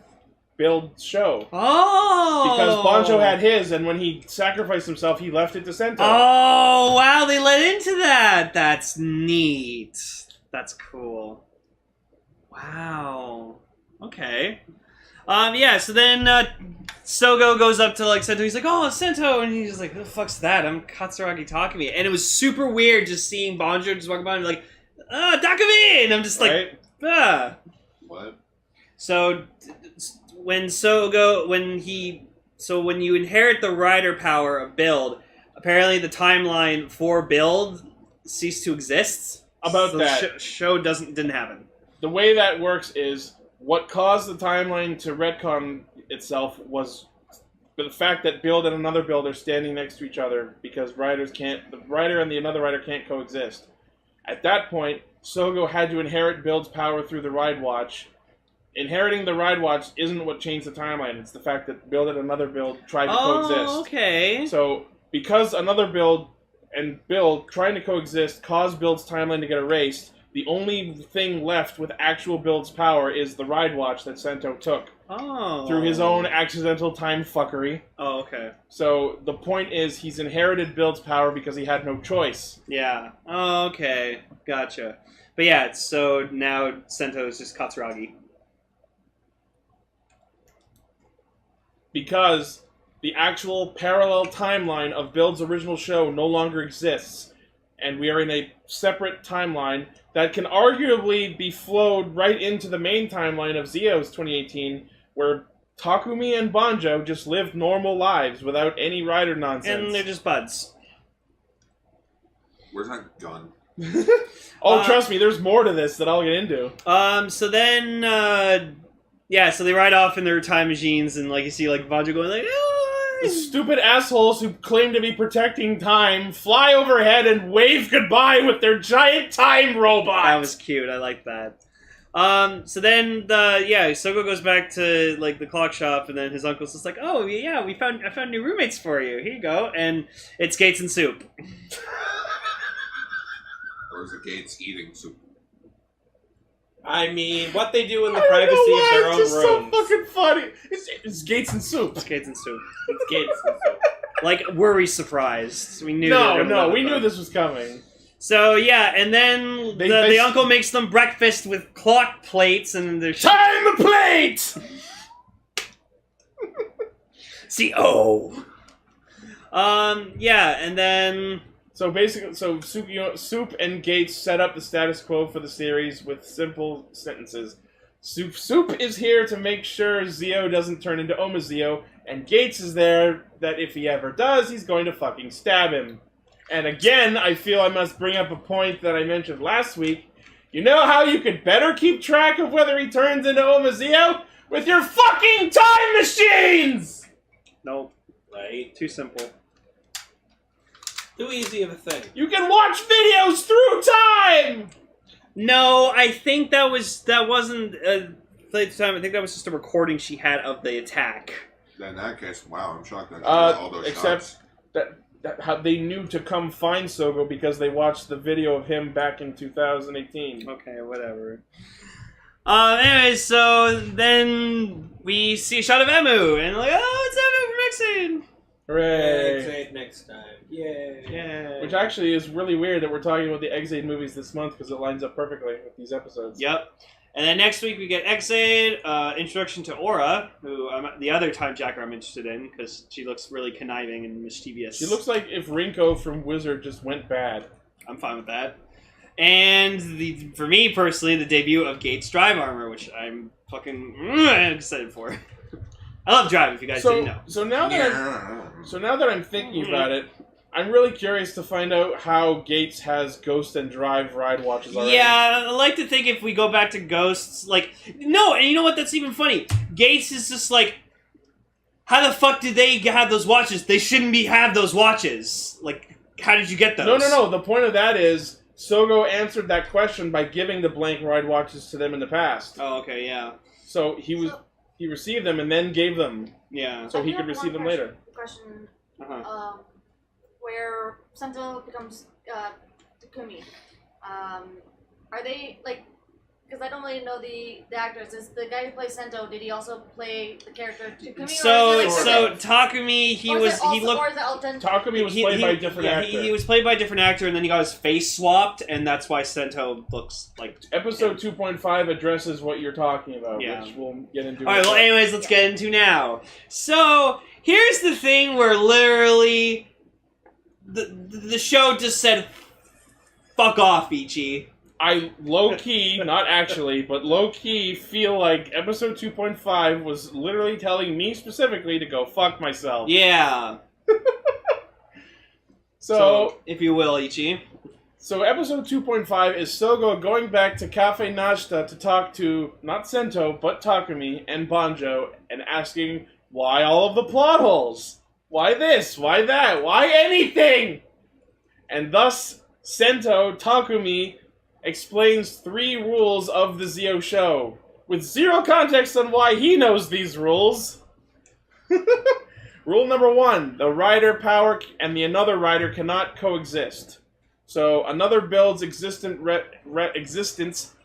build show. Oh! Because Banjo had his, and when he sacrificed himself, he left it to Sento. Oh, wow, they let into that. That's neat. That's cool. Wow. Okay. Yeah, so then Sogo goes up to, like, Sento. He's like, oh, Sento! And he's like, who the fuck's that? I'm Katsuragi Takumi. And it was super weird just seeing Banjo just walking by and be like, Takumi! And I'm just like, Right? ah. What? So when you inherit the rider power of build, apparently the timeline for build ceased to exist. About so that. the show didn't happen. The way that works is what caused the timeline to retcon itself was the fact that build and another build are standing next to each other because the rider and the another rider can't coexist. At that point, Sogo had to inherit build's power through the ride watch. Inheriting the ride watch isn't what changed the timeline. It's the fact that build and another build tried to coexist. Oh, okay. So, because another build and build trying to coexist caused build's timeline to get erased, the only thing left with actual build's power is the ride watch that Sento took through his own accidental time fuckery. Oh, okay. So, the point is he's inherited build's power because he had no choice. Yeah. Oh, okay. Gotcha. But yeah, so now Sento is just Katsuragi. Because the actual parallel timeline of Build's original show no longer exists. and we are in a separate timeline that can arguably be flowed right into the main timeline of Zi-O's 2018, where Takumi and Banjo just lived normal lives without any rider nonsense. And they're just buds. Where's that gun? Trust me, there's more to this that I'll get into. So then, so they ride off in their time machines, and like you see, like Banjo going like, The stupid assholes who claim to be protecting time fly overhead and wave goodbye with their giant time robot. That was cute. I like that. So then Sogo goes back to like the clock shop, and then his uncle's just like, "Oh yeah, I found new roommates for you. Here you go." And it's Gates and Soup. Or is it Gates eating soup? I mean, what they do in the privacy of their own rooms. It's just so rooms. fucking funny. It's Gates and Soup. It's Gates and Soup. It's Gates and Soup. Like, were we surprised? We knew. We knew this was coming. So yeah, and then the uncle makes them breakfast with clock plates, and there's time the plate. Zi-O. And then. So basically, Soup and Gates set up the status quo for the series with simple sentences. Soup is here to make sure Zi-O doesn't turn into Oma Zi-O, and Gates is there that if he ever does, he's going to fucking stab him. And again, I feel I must bring up a point that I mentioned last week. You know how you could better keep track of whether he turns into Oma Zi-O? With your fucking time machines! Nope. Right? Too simple. Too easy of a thing. You can watch videos through time! No, I think that wasn't a play time. I think that was just a recording she had of the attack. In that case, wow, I'm shocked that all those except shots. that how they knew to come find Sogo because they watched the video of him back in 2018. Okay, whatever. Anyways, so then we see a shot of Emu, and like, oh, it's Emu from X-Aid! Hooray! X-Aid next time. Yay. Yeah. Which actually is really weird that we're talking about the X-Aid movies this month because it lines up perfectly with these episodes. Yep. And then next week we get X-Aid, introduction to Aura, who the other time jacker I'm interested in because she looks really conniving and mischievous. She looks like if Rinko from Wizard just went bad. I'm fine with that. And for me personally, the debut of Gates Drive Armor, which I'm fucking excited for. I love Drive, if you guys didn't know. So now that I'm thinking about it, I'm really curious to find out how Gates has Ghost and Drive ride watches already. Yeah, I like to think if we go back to Ghosts, like... No, and you know what? That's even funny. Gates is just like... How the fuck did they have those watches? They shouldn't have those watches. Like, how did you get those? No. The point of that is, Sogo answered that question by giving the blank ride watches to them in the past. Oh, okay, yeah. So he received them and then gave them. Yeah. So he could receive them later. Question. Uh-huh. Where Sento becomes Takumi. Are they like? Because I don't really know the actors. Is the guy who plays Sento? Did he also play the character Takumi? So Takumi, Takumi was played by a different actor. He was played by a different actor, and then he got his face swapped, and that's why Sento looks like. Episode 2.5 addresses what you're talking about, Yeah. which we'll get into. All right. Well, anyways, let's get into now. So here's the thing where literally the show just said, "Fuck off, Ichi." I low-key, not actually, but low-key feel like episode 2.5 was literally telling me specifically to go fuck myself. Yeah. So, if you will, Ichi. So episode 2.5 is Sogo going back to Cafe Najta to talk to, not Sento, but Takumi and Banjo, and asking why all of the plot holes? Why this? Why that? Why anything? And thus, Sento, Takumi, explains 3 rules of the Zi-O show, with 0 context on why he knows these rules. Rule number 1, the rider power and the another rider cannot coexist. So, another build's existence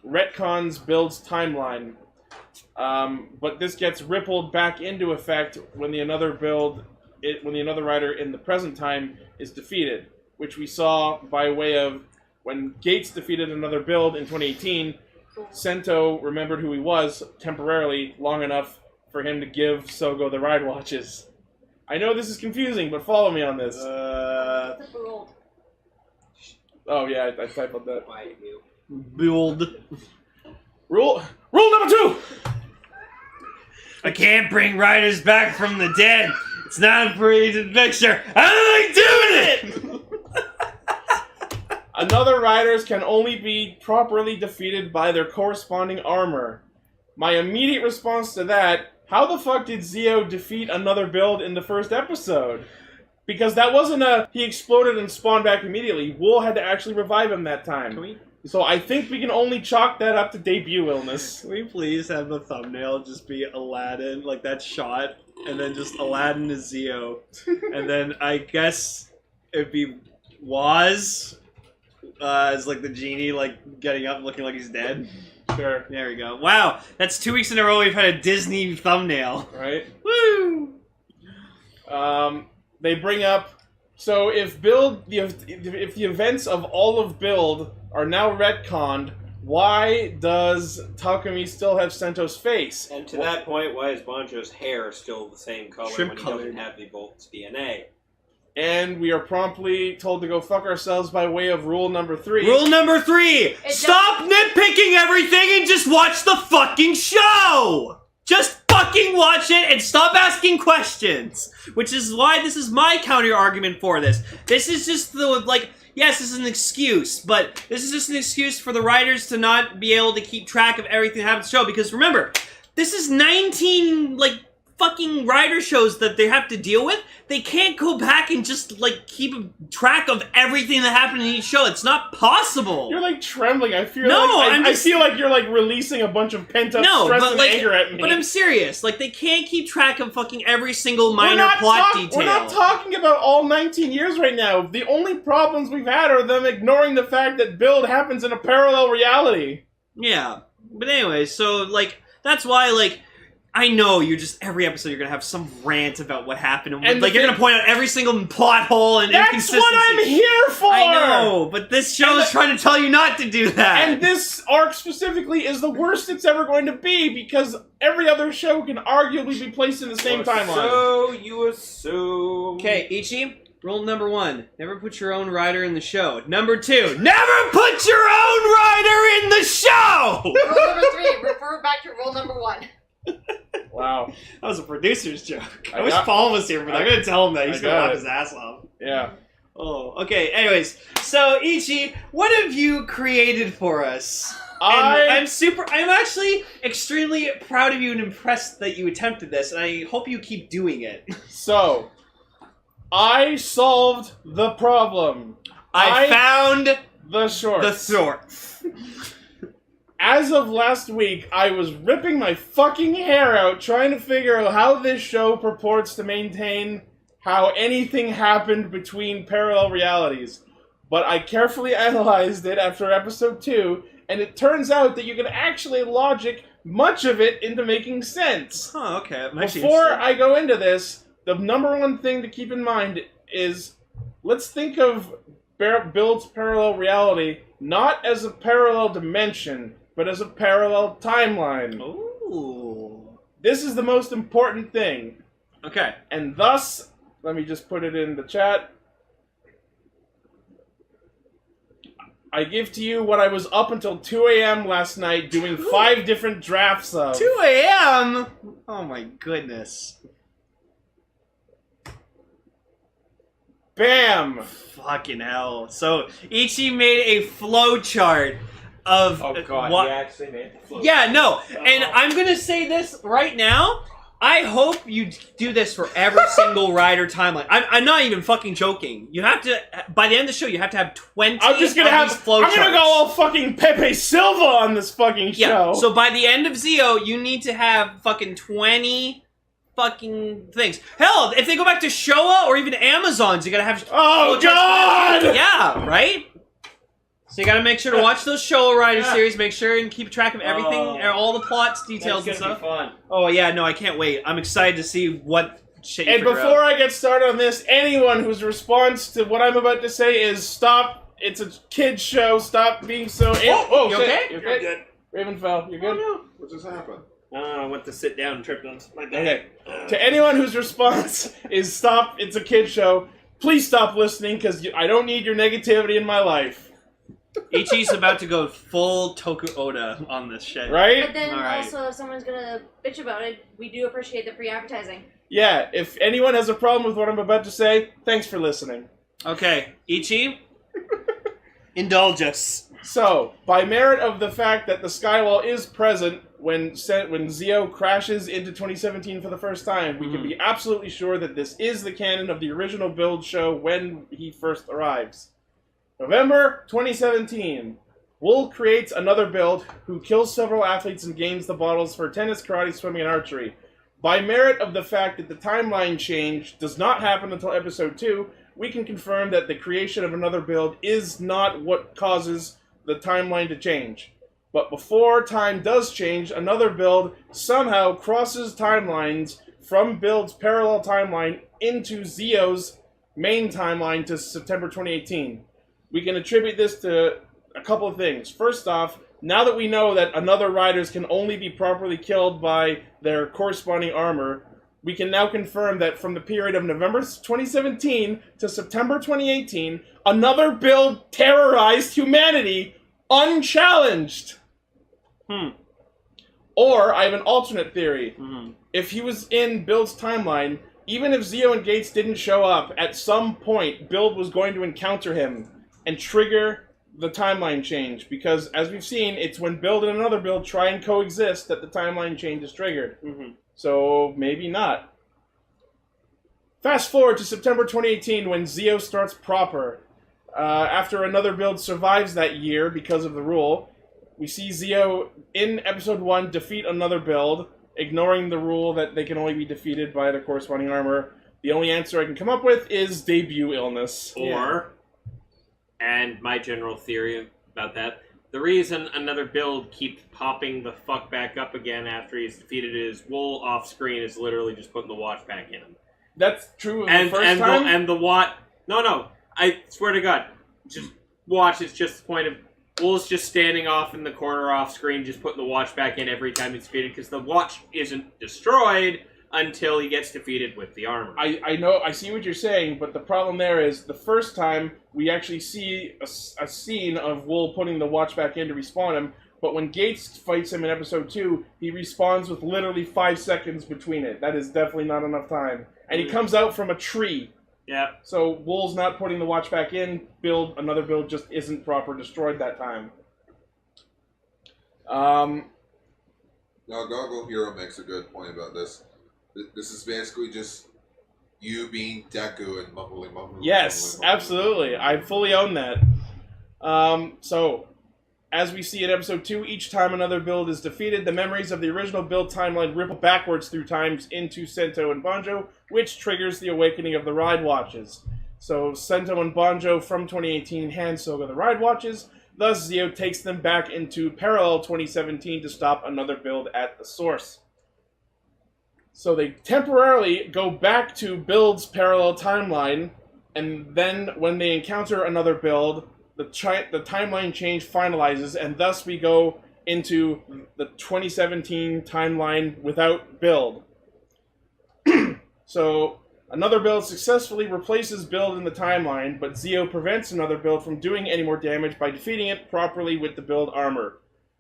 retcons build's timeline. But this gets rippled back into effect when the another rider in the present time is defeated, which we saw by way of when Gates defeated another build in 2018, Sento remembered who he was temporarily long enough for him to give Sogo the ride watches. I know this is confusing, but follow me on this. Oh yeah, I typed that. Why you? Build. Rule number 2. I can't bring riders back from the dead. It's not a parade adventure. I like doing it. Another riders can only be properly defeated by their corresponding armor. My immediate response to that: how the fuck did Zi-O defeat another build in the first episode? Because that wasn't he exploded and spawned back immediately. Wool had to actually revive him that time. So I think we can only chalk that up to debut illness. Can we please have the thumbnail just be Aladdin, like that shot, and then just Aladdin is Zi-O, and then I guess it'd be Waz as like the genie, like getting up, looking like he's dead. Sure. There we go. Wow, that's 2 weeks in a row we've had a Disney thumbnail. Right. Woo! They bring up, so if the events of all of Build are now retconned, why does Takumi still have Sento's face? And to that point, why is Banjo's hair still the same color Shrimp when he colored. doesn't have the Volt's DNA? And we are promptly told to go fuck ourselves by way of rule number 3. Rule number 3: stop nitpicking everything and just watch the fucking show! Just fucking watch it and stop asking questions! Which is why this is my counter argument for this. This is just the, like, yes, this is an excuse, but this is just an excuse for the writers to not be able to keep track of everything that happens in the show, because remember, this is 19, like, fucking writer shows that they have to deal with. They can't go back and just, like, keep track of everything that happened in each show. It's not possible. You're, like, trembling. I feel I feel like you're, like, releasing a bunch of pent-up stress and anger at me. But I'm serious. Like, they can't keep track of fucking every single minor plot detail. We're not talking about all 19 years right now. The only problems we've had are them ignoring the fact that Build happens in a parallel reality. Yeah. But anyway, so, like, that's why, like, I know you're just, every episode you're gonna have some rant about what happened, and like, you're gonna point out every single plot hole and inconsistency. That's what I'm here for! I know, but this show is trying to tell you not to do that! And this arc specifically is the worst it's ever going to be, because every other show can arguably be placed in the same timeline. So you assume... Okay, Ichi, rule number 1, never put your own writer in the show. Number 2, never put your own writer in the show! Rule number 3, refer back to rule number 1. Wow. That was a producer's joke. I I wish got- Paul was here, but I'm gonna tell him that. He's I gonna got laugh it. his ass off. Yeah. Oh, okay. Anyways, so Ichi, what have you created for us? I'm actually extremely proud of you and impressed that you attempted this, and I hope you keep doing it. So, I solved the problem. I found the shorts. the sort. As of last week, I was ripping my fucking hair out trying to figure out how this show purports to maintain how anything happened between parallel realities. But I carefully analyzed it after episode 2, and it turns out that you can actually logic much of it into making sense. Oh, okay. I'm actually Before interested. I go into this, the number one thing to keep in mind is, let's think of Build's parallel reality not as a parallel dimension, but as a parallel timeline. Ooh. This is the most important thing. Okay. And thus, let me just put it in the chat. I give to you what I was up until 2 a.m. last night doing 5 different drafts of. 2 a.m.? Oh my goodness. Bam! Fucking hell. So, Ichi made a flow chart of Oh god, what... he actually made the float. Yeah, no. And I'm gonna say this right now. I hope you do this for every single rider timeline. I'm not even fucking joking. You have to, by the end of the show, you have to have 20 I'm just gonna of have. these flow I'm gonna go charts. all fucking Pepe Silvia on this fucking Yeah, show. so by the end of Zi-O, you need to have fucking 20 fucking things. Hell, if they go back to Showa or even Amazons, you gotta have... Oh, flow charts. God! Yeah, right? So you gotta make sure to watch those Showa Rider series, make sure and keep track of everything, all the plots, details, and That's gonna stuff. be fun. Oh yeah, no, I can't wait. I'm excited to see what shit you And figure before out. I get started on this, anyone whose response to what I'm about to say is stop, it's a kid's show, stop being so... you shit. okay? You're good? Raven fell, you good? What just happened? I went to sit down and tripped on my Okay. To anyone whose response is stop, it's a kid's show, please stop listening, because I don't need your negativity in my life. Ichi's about to go full Toku Oda on this shit. Right? But then Alright. also, if someone's gonna bitch about it, we do appreciate the free advertising. Yeah, if anyone has a problem with what I'm about to say, thanks for listening. Okay, Ichi, indulge us. So, by merit of the fact that the Skywall is present when Zi-O crashes into 2017 for the first time, we can be absolutely sure that this is the canon of the original build show when he first arrives. November 2017. Wool creates another build who kills several athletes and gains the bottles for tennis, karate, swimming, and archery. By merit of the fact that the timeline change does not happen until episode 2, we can confirm that the creation of another build is not what causes the timeline to change. But before time does change, another build somehow crosses timelines from Build's parallel timeline into Zi-O's main timeline to September 2018. We can attribute this to a couple of things. First off, now that we know that another riders can only be properly killed by their corresponding armor, we can now confirm that from the period of November 2017 to September 2018, another build terrorized humanity unchallenged. Or, I have an alternate theory. If he was in Build's timeline, even if Zi-O and Gates didn't show up, at some point, Build was going to encounter him and trigger the timeline change. Because, as we've seen, it's when Build and another Build try and coexist that the timeline change is triggered. So, maybe not. Fast forward to September 2018 when Zi-O starts proper. After another Build survives that year because of the rule, we see Zi-O in episode 1 defeat another Build, ignoring the rule that they can only be defeated by their corresponding armor. The only answer I can come up with is debut illness. And my general theory about that, the reason another build keeps popping the fuck back up again after he's defeated is Wool off screen is literally just putting the watch back in him. That's true of the first time? And the watch... No, I swear to God. Just watch, it's just the point of... Wool's just standing off in the corner off screen, just putting the watch back in every time he's defeated, because the watch isn't destroyed until he gets defeated with the armor. I know, I see what you're saying, but the problem there is the first time we actually see a scene of Wool putting the watch back in to respawn him, but when Gates fights him in episode 2, he respawns with literally 5 seconds between it. That is definitely not enough time. And he comes out from a tree. Yeah. So Wool's not putting the watch back in, another build just isn't proper destroyed that time. Now, Goggle Hero makes a good point about this. This is basically just you being Deku and mumbling. Yes, absolutely. I fully own that. So, as we see in episode 2, each time another build is defeated, the memories of the original build timeline ripple backwards through times into Sento and Banjo, which triggers the awakening of the Ride Watches. So, Sento and Banjo from 2018 hand Soga the Ride Watches, thus Zi-O takes them back into parallel 2017 to stop another build at the source. So they temporarily go back to Build's parallel timeline, and then when they encounter another build, the timeline change finalizes, and thus we go into the 2017 timeline without Build. So another build successfully replaces Build in the timeline, but Zi-O prevents another build from doing any more damage by defeating it properly with the Build armor.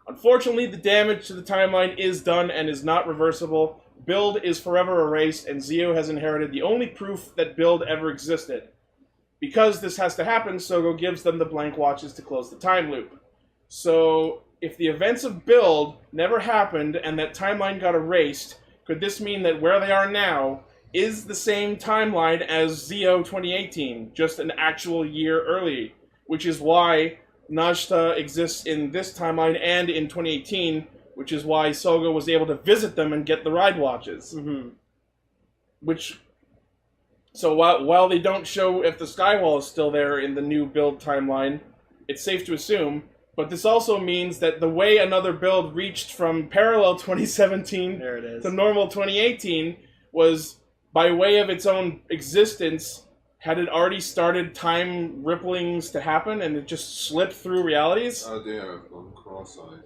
Unfortunately, the damage to the timeline is done and is not reversible. Build is forever erased, and Zi-O has inherited the only proof that Build ever existed. Because this has to happen, Sogo gives them the blank watches to close the time loop. So, if the events of Build never happened and that timeline got erased, could this mean that where they are now is the same timeline as Zi-O 2018, just an actual year early? Which is why Najta exists in this timeline and in 2018, which is why Sogo was able to visit them and get the Ride Watches. So while they don't show if the Skywall is still there in the new Build timeline, it's safe to assume, but this also means that the way another build reached from parallel 2017 to normal 2018 was by way of its own existence. Had it already started time ripplings to happen and it just slipped through realities? Oh damn, I'm cross-eyed.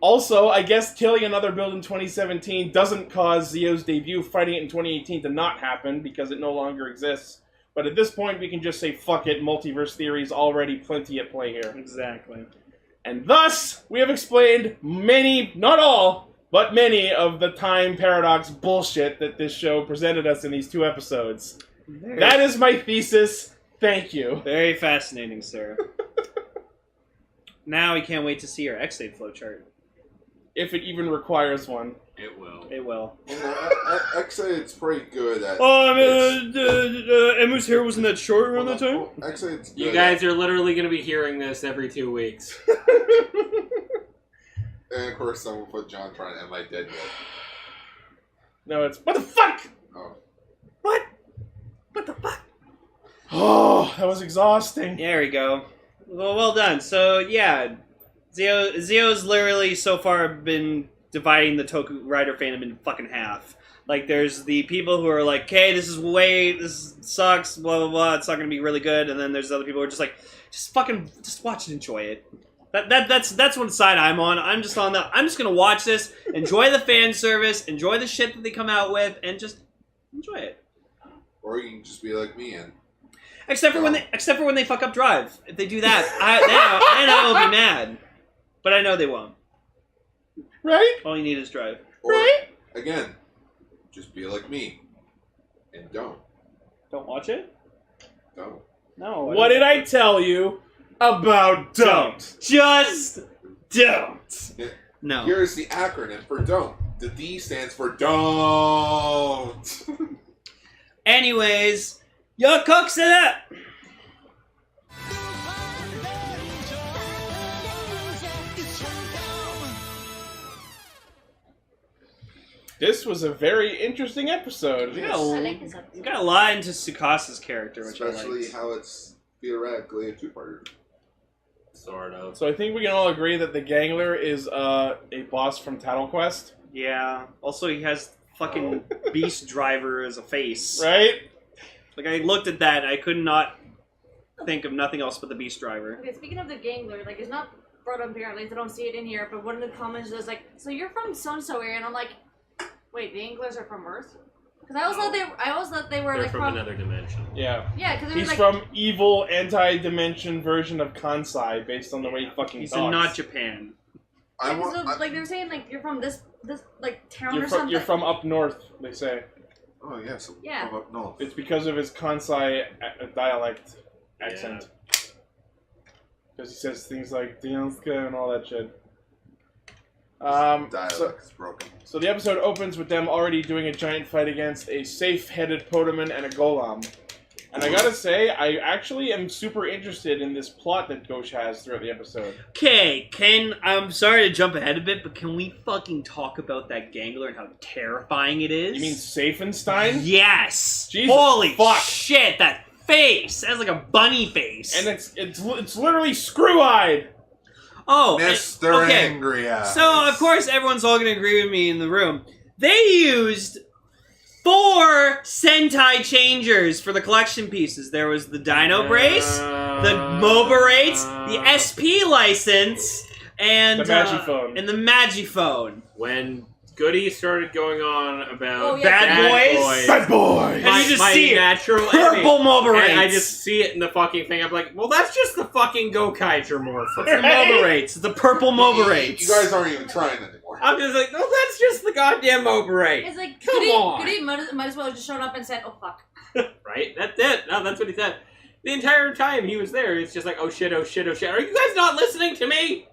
Also, I guess killing another build in 2017 doesn't cause Zi-O's debut fighting it in 2018 to not happen because it no longer exists. But at this point, we can just say, fuck it, multiverse theories already plenty at play here. Exactly. And thus, we have explained many, not all, but many of the time paradox bullshit that this show presented us in these 2 episodes. That is my thesis. Thank you. Very fascinating, sir. Now we can't wait to see your X8 flowchart. If it even requires one. It will. It will. X8's pretty good at. Emu's hair wasn't that short around that time? X8's good. You guys are literally going to be hearing this every 2 weeks. And of course, someone put John trying to end my dead yet. No, it's, what the fuck? Oh. What? What the fuck? Oh, that was exhausting. There we go. Well done. So, yeah. Zi-O's literally so far been dividing the Toku Rider fandom in fucking half. Like, there's the people who are like, okay, this sucks, blah, blah, blah, it's not gonna be really good, and then there's other people who are just like, just watch and enjoy it. That's what side I'm on. I'm just gonna watch this, enjoy the fan service, enjoy the shit that they come out with, and just enjoy it. Or you can just be like me and... Except for when they fuck up Drive. If they do that, I will be mad. But I know they won't. Right? All you need is Drive. Or, right? Again, just be like me. And don't. Don't watch it? Don't. No. What did I tell you about don't? Just don't. No. Here's the acronym for don't. The D stands for don't. Anyways, your cooks it up. This was a very interesting episode. We I like this episode. got a lot into Tsukasa's character, which Especially I liked. how it's theoretically a two-parter. Sort of. So I think we can all agree that the Gangler is a boss from Tattle Quest. Yeah. Also, he has fucking Beast Driver as a face. Right? Like, I looked at that, and I could not think of nothing else but the Beast Driver. Okay, speaking of the Gangler, like, it's not brought up here, at least I don't see it in here, but one of the comments was like, so you're from so-and-so area, and I'm like, wait, the Anglers are from Earth? Because I always thought they were They're like from another dimension. Yeah. Yeah, because they were He's like from evil anti-dimension version of Kansai, based on the way he fucking He's talks. in not Japan. like they were saying like you're from this like town You're or from, something. you're from up north, they say. Oh, yes. Yeah. From up north. It's because of his Kansai dialect accent. Because he says things like Dianska and all that shit. Dialect is broken. So the episode opens with them already doing a giant fight against a safe-headed Potaman and a Golem. And I gotta say, I actually am super interested in this plot that Ghosh has throughout the episode. Okay, I'm sorry to jump ahead a bit, but can we fucking talk about that Gangler and how terrifying it is? You mean Safenstein? Yes! Jesus Holy fuck. shit, that face! It has like a bunny face. And it's literally screw-eyed! Oh, Mr. okay. Angry Eyes. So, of course, everyone's all going to agree with me in the room. They used 4 Sentai Changers for the collection pieces. There was the Dino Brace, the Mobarates, the SP license, and The Magiphone. And the Magiphone. When Goody started going on about Bad Boys. Bad boy! And you just my see it. natural Purple enemy. Mobarates. And I just see it in the fucking thing. I'm like, well, that's just the fucking Gokaiger morph. It's the Mobarates. It's the purple Mobarates. You guys aren't even trying anymore. I'm just like, no, that's just the goddamn Mobarate. It's like Come on. Goody might as well have just shown up and said, "Oh fuck." Right? That's it. No, that's what he said. The entire time he was there, it's just like, oh shit, oh shit, oh shit. Are you guys not listening to me?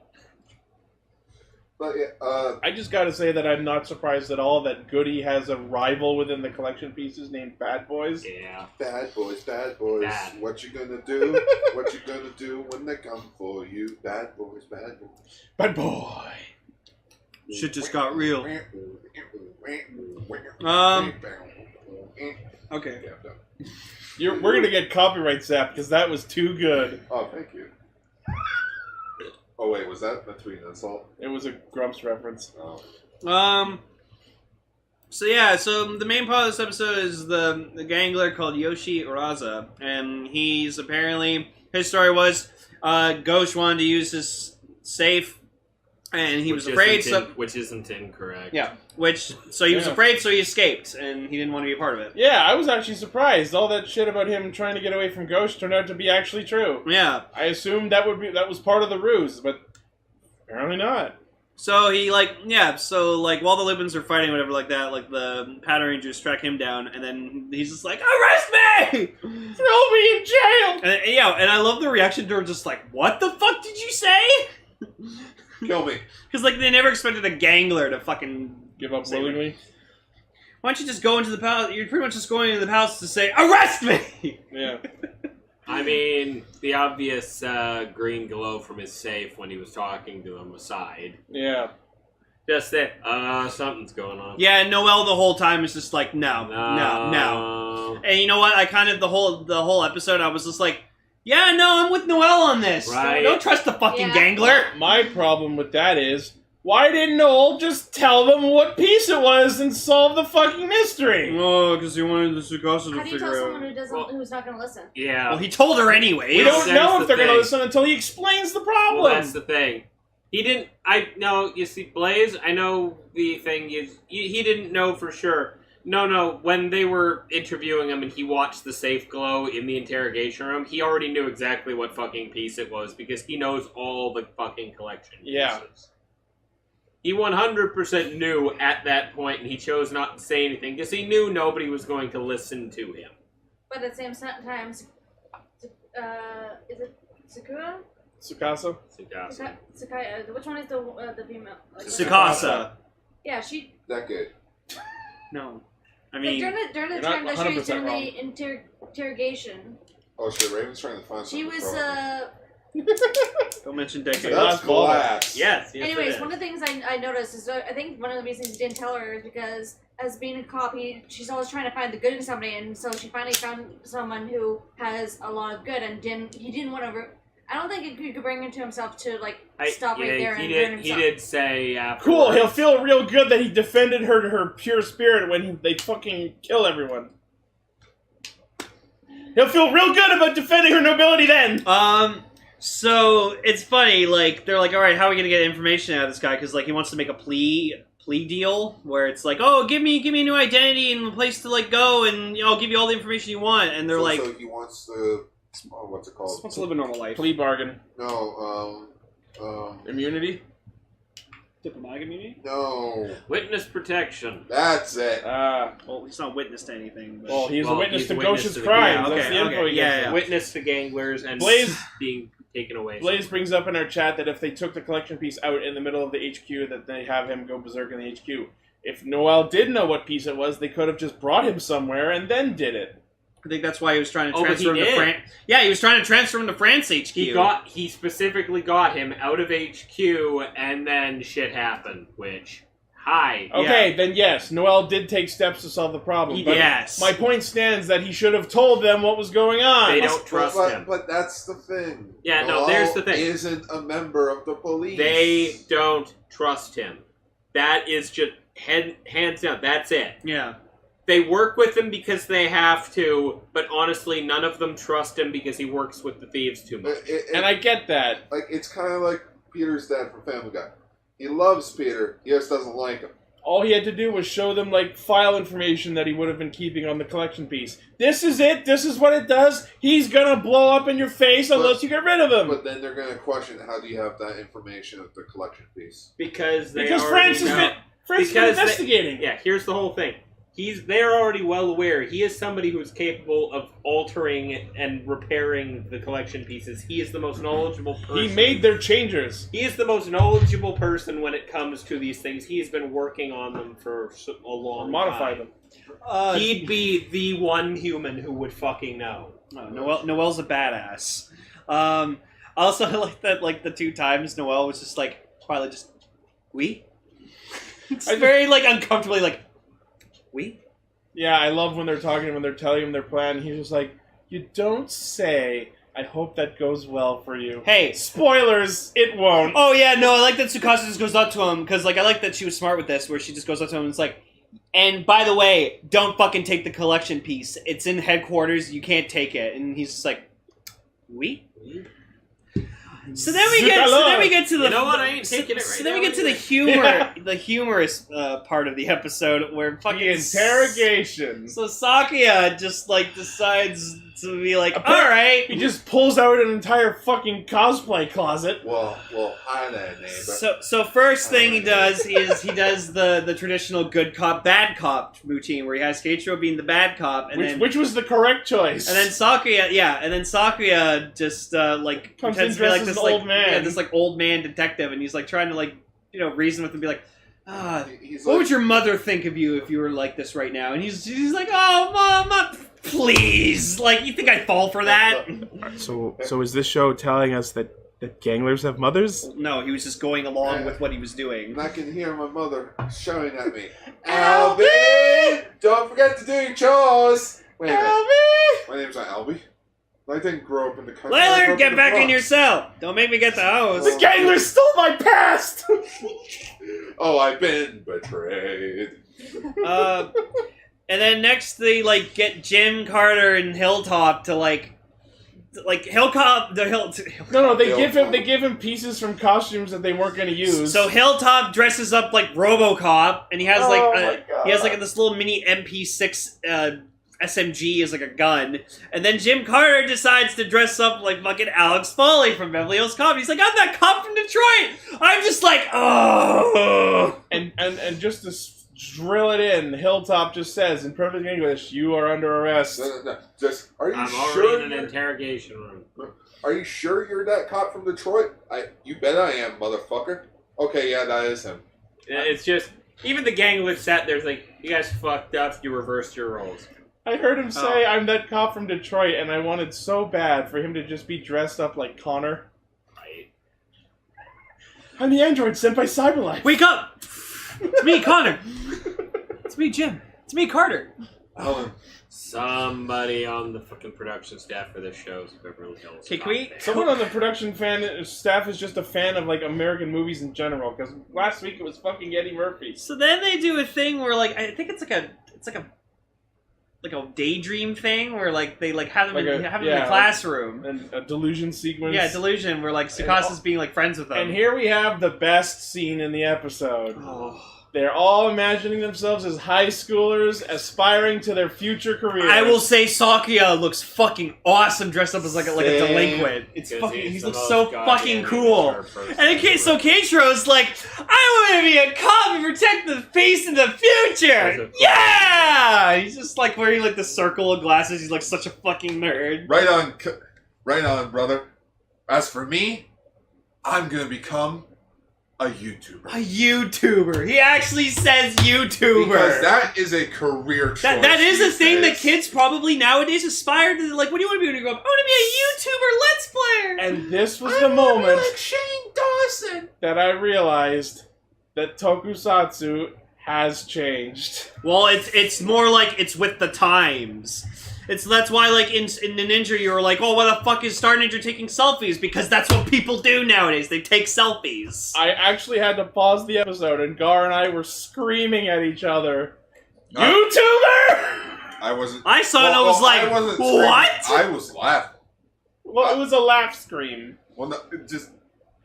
But yeah, I just gotta say that I'm not surprised at all that Goody has a rival within the collection pieces named Bad Boys. Yeah. bad boys, bad boys. Bad. What you gonna do? What you gonna do when they come for you? Bad boys, bad boys. Bad boy! Shit just got real. Okay. Yeah, I'm done. We're gonna get copyright zapped because that was too good. Oh, thank you. Oh wait, was that between insult? It was a Grumps reference. Oh. So yeah, so the main part of this episode is the Gangler called Yoshi Uraza, and he's apparently, his story was, Ghosh wanted to use his safe And he was afraid, which isn't incorrect. Yeah, so he was afraid, so he escaped, and he didn't want to be a part of it. Yeah, I was actually surprised. All that shit about him trying to get away from Ghost turned out to be actually true. Yeah. I assumed that was part of the ruse, but apparently not. So he, while the Lupins are fighting, whatever, like that, like, the Patrangers track him down, and then he's just like, arrest me! Throw me in jail! And I love the reaction to her, just like, what the fuck did you say? Kill me. Because, like, they never expected a gangler to fucking give up willingly. Why don't you just go into the palace? You're pretty much just going into the palace to say, arrest me! Yeah. I mean, the obvious green glow from his safe when he was talking to them aside. Yeah. Just that, something's going on. Yeah, and Noel the whole time is just like, no. And you know what? I kind of, the whole episode, I was just like, yeah, no, I'm with Noel on this. Right. Don't trust the fucking gangler. My problem with that is, why didn't Noel just tell them what piece it was and solve the fucking mystery? Oh, because he wanted the Tsukasa to How do you figure tell out. someone who's not going to listen? Yeah. Well, he told her anyway. We don't know if they're going to listen until he explains the problem. Well, that's the thing. He didn't. You see, Blaze, I know the thing is, he didn't know for sure. No, when they were interviewing him and he watched the safe glow in the interrogation room, he already knew exactly what fucking piece it was because he knows all the fucking collection pieces. Yeah. He 100% knew at that point, and he chose not to say anything because he knew nobody was going to listen to him. But at the same time, is it Sakuya? Tsukasa? Sakuya. Which one is the female? Tsukasa. Yeah, she. Decade. No. I mean, during the time that she was doing the interrogation. Oh shit, Raven's trying to find she something. was, don't mention decade. That's glass. Yes. Anyways, one of the things I noticed is I think one of the reasons he didn't tell her is because as being a cop, she's always trying to find the good in somebody, and so she finally found someone who has a lot of good, and he didn't want to. I don't think he could bring him to himself to stop right there and burn himself. He did say afterwards. Cool, he'll feel real good that he defended her pure spirit when they fucking kill everyone. He'll feel real good about defending her nobility then! So, it's funny, like, they're like, alright, how are we gonna get information out of this guy? Because, like, he wants to make a plea deal, where it's like, oh, give me a new identity and a place to, like, go, and I'll give you all the information you want, and they're like... So he wants to... what's it called? He wants to live a normal life. Plea bargain. No, immunity? Diplomatic immunity? No. Witness protection. That's it. Well, he's not witness to anything. But... Well, he's a witness to witness Gosha's to crimes. Yeah, That's the info he gets. Witness to ganglers and Blaze being taken away. Blaze brings up in our chat that if they took the collection piece out in the middle of the HQ, that they have him go berserk in the HQ. If Noel did know what piece it was, they could have just brought him somewhere and then did it. I think that's why he was trying to but transfer he him to did. France. Yeah, he was trying to transfer him to France HQ. He specifically got him out of HQ, and then shit happened, which... Okay, then yes, Noel did take steps to solve the problem. But yes. My point stands that he should have told them what was going on. They don't trust him. But that's the thing. Yeah, Noel there's the thing. Isn't a member of the police. They don't trust him. That is just hands down. That's it. Yeah. They work with him because they have to, but honestly, none of them trust him because he works with the thieves too much. And I get that. Like, it's kind of like Peter's dad from Family Guy. He loves Peter, he just doesn't like him. All he had to do was show them, like, file information that he would have been keeping on the collection piece. This is it. This is what it does. He's gonna blow up in your face unless you get rid of him. But then they're gonna question, how do you have that information of the collection piece? Because France has been investigating. Here's the whole thing. They're already well aware. He is somebody who is capable of altering and repairing the collection pieces. He is the most knowledgeable person. He made their changers. He is the most knowledgeable person when it comes to these things. He has been working on them for a long time. Modify them. He'd be the one human who would fucking know. Noel's a badass. Also, I like that, like, the two times Noel was just like, quietly just, we? It's very, like, uncomfortably, like, we? Yeah, I love when they're talking, when they're telling him their plan. He's just like, you don't say, I hope that goes well for you. Hey. Spoilers, it won't. Oh, yeah, no, I like that Tsukasa just goes up to him, because, like, I like that she was smart with this, where she just goes up to him and it's like, and by the way, don't fucking take the collection piece. It's in headquarters, you can't take it. And he's just like, we? So then we get to the. You know what? I ain't taking it right So then we now get to the anyway. the humorous part of the episode where fucking The interrogation. So Sakuya just like decides to be like, all Apparently- right. He just pulls out an entire fucking cosplay closet. Well, hi there, neighbor. So first thing he does is he does the traditional good cop bad cop routine where he has Keiichiro being the bad cop and Which was the correct choice. then Sakuya just like Comes pretends in to be like dressed as this an like old man. yeah, this like old man detective, and he's like trying to like reason with him, be like, He's what like, would your mother think of you if you were like this right now? And he's like, oh mama, please, like you think I'd fall for that? So is this show telling us that ganglers have mothers? No, he was just going along with what he was doing. And I can hear my mother shouting at me, Albie! Don't forget to do your chores! Wait a minute. Albie! My name's not Albie. I didn't grow up in the country. I grew Lillard, up get the back in Bronx. your cell. Don't make me get the hose. The ganglers stole my past! Oh, I've been betrayed. And then next they like get Jim Carter and Hilltop to Hilltop. No, they give him pieces from costumes that they weren't going to use. So Hilltop dresses up like RoboCop, and he has my God. this little mini MP6 SMG as like a gun, and then Jim Carter decides to dress up like fucking Alex Foley from Beverly Hills Cop. He's like, I'm that cop from Detroit. I'm just like, oh. And just to drill it in, Hilltop just says in perfect English, "You are under arrest." No. Just, are you I'm sure? already in an interrogation room. Are you sure you're that cop from Detroit? You bet I am, motherfucker. Okay, yeah, that is him. It's just, even the gang looks at there's like, you guys fucked up, you reversed your roles. I heard him say, "I'm that cop from Detroit," and I wanted so bad for him to just be dressed up like Connor. Right. I'm the android sent by Cyberlife. Wake up! It's me, Connor. It's me, Jim. It's me, Carter. Helen. Somebody on the fucking production staff for this show is Beverly Hills. Okay, can we- Someone on the production staff is just a fan of like American movies in general. Because last week it was fucking Eddie Murphy. So then they do a thing where like I think it's like a daydream thing where like they like have them in the classroom. And a delusion sequence. Yeah, delusion where like Tsukasa's being like friends with them. And here we have the best scene in the episode. Oh. They're all imagining themselves as high schoolers aspiring to their future careers. I will say Sakuya looks fucking awesome dressed up as like a delinquent. It's fucking he looks so fucking cool. And in case so Keiichiro's like, I want to be a cop and protect the face in the future. Yeah! He's just like wearing like the circle of glasses. He's like such a fucking nerd. Right on, brother. As for me, I'm gonna become a YouTuber. A YouTuber. He actually says YouTuber. Because that is a career choice. That is a these thing that days. kids probably nowadays aspire to. Like, what do you want to be when you grow up? I want to be a YouTuber Let's Player. And this was the moment like Shane Dawson. that I realized that tokusatsu has changed. Well, it's more like it's with the times. That's why like in the Ninja you were like, oh, why the fuck is Star Ninja taking selfies? Because that's what people do nowadays. They take selfies. I actually had to pause the episode, and Gar and I were screaming at each other. YouTuber! I wasn't. I saw it and I was like, I wasn't what? screaming. I was laughing. Well, it was a laugh scream. Well, no, it just.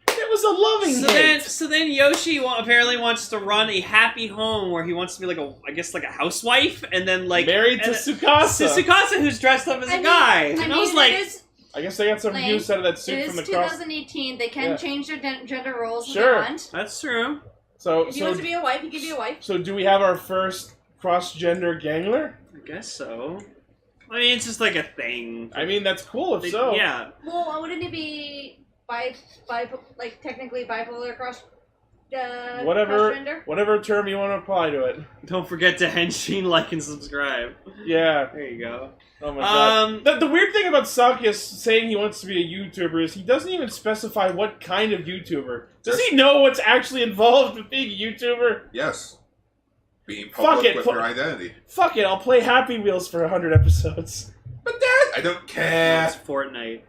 It was a loving hate. So then Yoshi apparently wants to run a happy home where he wants to be like a housewife and then like Married to Tsukasa. Tsukasa, who's dressed up as a guy. And I was like, I guess they got some use out of that suit it from the is cross. 2018. They can change their gender roles if Sure. they want. that's true. So, If he wants to be a wife, he can be a wife. so do we have our first cross-gender gangler? I guess so. I mean, it's just like a thing. I mean, that's cool if so. Yeah. Well, wouldn't he be technically bipolar cross gender? Whatever term you want to apply to it. Don't forget to henshin, like, and subscribe. Yeah. There you go. Oh my god. The weird thing about Sakuya saying he wants to be a YouTuber is he doesn't even specify what kind of YouTuber. Does he know what's actually involved with being a YouTuber? Yes. Being Fuck public it, with fu- your identity. Fuck it, I'll play Happy Wheels for 100 episodes. But Dad, I don't care. It's Fortnite.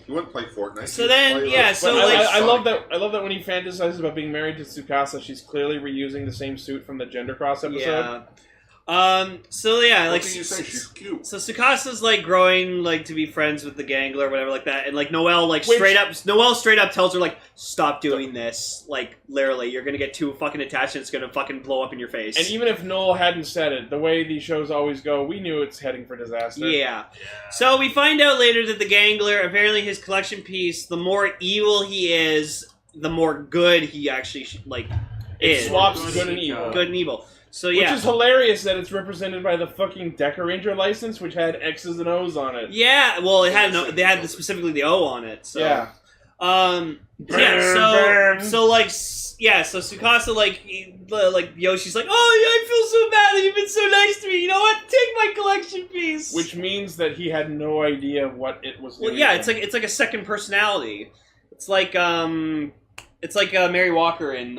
You wouldn't play Fortnite. So You'd then, play, yeah, so, But like, I love that when he fantasizes about being married to Tsukasa, she's clearly reusing the same suit from the Gender Cross episode. Yeah. So yeah, What can you say? She's cute. So Tsukasa's like growing like to be friends with the gangler or whatever like that, and like Noel straight up tells her like, stop doing this. Like literally, you're gonna get too fucking attached and it's gonna fucking blow up in your face. And even if Noel hadn't said it, the way these shows always go, we knew it's heading for disaster. Yeah. So we find out later that the gangler, apparently his collection piece, the more evil he is, the more good he actually is. Swaps good and evil. Good and evil. So yeah, which is hilarious that it's represented by the fucking Ranger license, which had X's and O's on it. Yeah, well, it had they had specifically the O on it. So. Yeah. So Tsukasa like Yoshi's like, oh yeah, I feel so bad that you've been so nice to me. You know what? Take my collection piece. Which means that he had no idea what it was. Well, yeah, it's like a second personality. It's like Mary Walker in.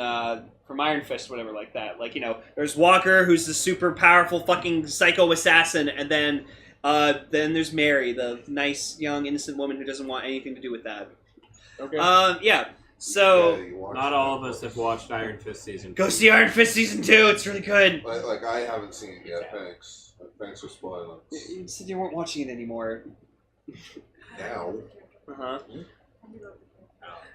From Iron Fist, whatever, like that. Like, you know, there's Walker, who's the super powerful fucking psycho assassin, and then there's Mary, the nice, young, innocent woman who doesn't want anything to do with that. Okay. Yeah. So not all of us have watched Iron Fist season 2. Go see Iron Fist season 2. It's really good. Like I haven't seen it yet. Thanks. Thanks for spoiling. You said you weren't watching it anymore. Now.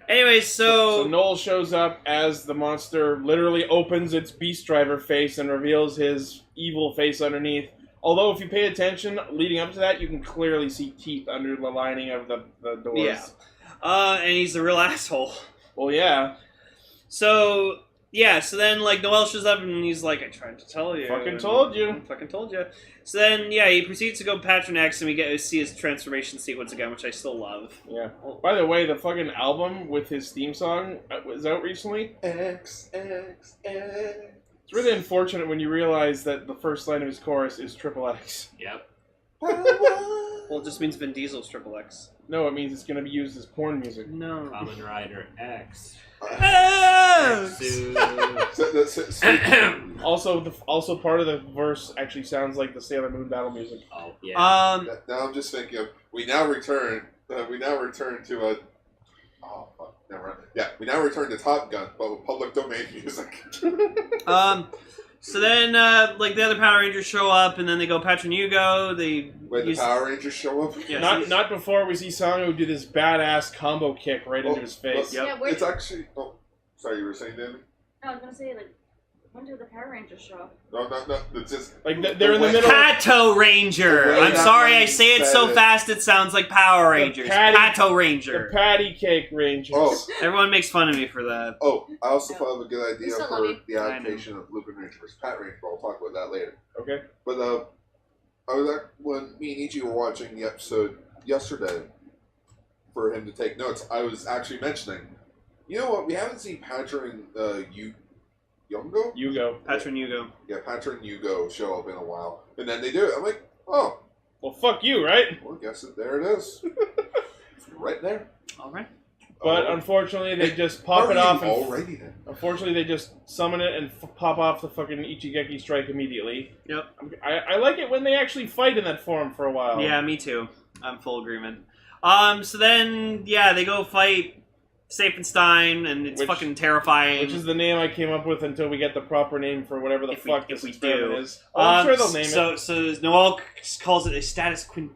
Anyways, so Noel shows up as the monster literally opens its Beast Driver face and reveals his evil face underneath. Although, if you pay attention, leading up to that, you can clearly see teeth under the lining of the doors. Yeah. And he's a real asshole. Well, yeah. So, yeah, so then, like, Noel shows up and he's like, I tried to tell you. Fucking told you. Fucking told you. So then, yeah, he proceeds to go Patron X and we get to see his transformation sequence again, which I still love. Yeah. By the way, the fucking album with his theme song was out recently. X. It's really unfortunate when you realize that the first line of his chorus is Triple X. Yep. Well, it just means Vin Diesel's Triple X. No, it means it's going to be used as porn music. No. Kamen Rider X. Also, part of the verse actually sounds like the Sailor Moon battle music. Oh yeah. Now I'm just thinking of we now return to a. Oh fuck! Never mind. Yeah, we now return to Top Gun, but with public domain music. So then, like, the other Power Rangers show up, and then they go Patron Yugo, the Power Rangers show up? Yeah, not before we see Sango do this badass combo kick right into his face. Yeah, it's actually... Oh, sorry, you were saying, Danny? No, I was gonna say, like, when did the Power Rangers show up? No, it's just... Like, they're in the middle Pato Ranger! I'm sorry, I say it so fast it sounds like Power Rangers. Pato Ranger. The Patty Cake Rangers. Oh. Everyone makes fun of me for that. Oh, I also thought of a good idea for the adaptation of Lupinranger vs. Pat Ranger, but I'll talk about that later. Okay. But, when me and Ichi were watching the episode yesterday, for him to take notes, I was actually mentioning, you know what, we haven't seen Patron, Yugo. Patron Yugo. Yeah, Patron Yugo show up in a while. And then they do it. I'm like, oh. Well, fuck you, right? Well, I guess there it is. Right there. Alright. But unfortunately, they just pop it off. Already then. Unfortunately, they just summon it and pop off the fucking Ichigeki strike immediately. Yep. I like it when they actually fight in that form for a while. Yeah, me too. I'm full agreement. So then, yeah, they go fight Sapenstein, and it's fucking terrifying. Which is the name I came up with until we get the proper name for whatever the fuck this experiment is. Oh, I'm sure they'll name it. So Noel calls it a status quintuple.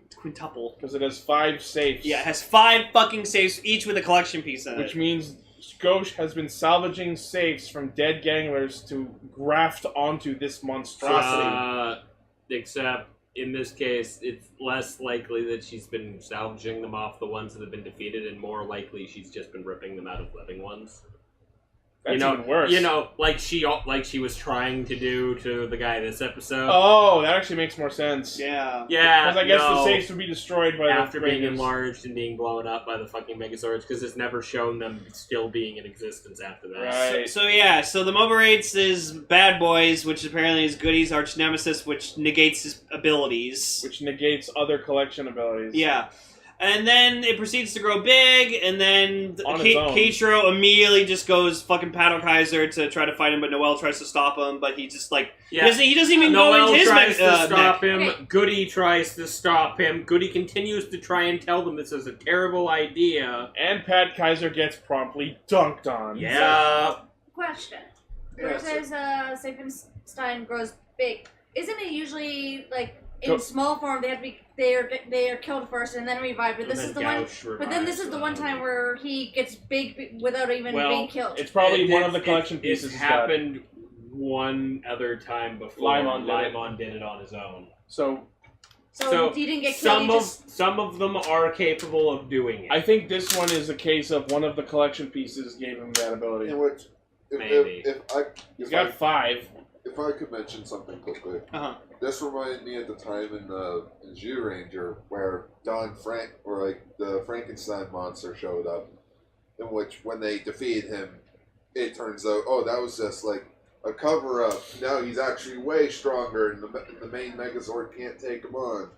Because it has 5 safes. Yeah, it has 5 fucking safes, each with a collection piece in it. Which means Ghosh has been salvaging safes from dead ganglers to graft onto this monstrosity. Except, in this case, it's less likely that she's been salvaging them off the ones that have been defeated, and more likely she's just been ripping them out of living ones. That's even worse. You know, like she was trying to do to the guy this episode. Oh, that actually makes more sense. Yeah. Yeah. Because I guess the safes would be destroyed by after the being Rangers. enlarged and being blown up by the fucking Megazords, because it's never shown them still being in existence after that. Right. So the Mobaraids is Bad Boys, which apparently is Goody's arch nemesis, which negates his abilities. Which negates other collection abilities. Yeah. And then it proceeds to grow big, and then On its own. Keiichiro immediately just goes fucking Pato Kaiser to try to fight him, but Noel tries to stop him, but he just, like, he doesn't even Noel go into his tries to stop mech. him, Okay. Goody tries to stop him, Goody continues to try and tell them this is a terrible idea. And Pat Kaiser gets promptly dunked on. Yeah. Question. Yeah, Where it says Sapenstein grows big. isn't it usually like in small form they have to be they are killed first and then revived? But this is the one. But then this is the one time where he gets big without even being killed. It's probably one of the collection pieces. It's happened one other time before. Limon did it on his own. So he didn't get killed. Some of them are capable of doing it. I think this one is a case of one of the collection pieces gave him that ability. In which, Maybe. He's got 5. If I could mention something quickly, this reminded me at the time in Zi-O where the Frankenstein monster showed up, in which when they defeated him, it turns out, that was just like a cover-up. Now he's actually way stronger, and the main Megazord can't take him on.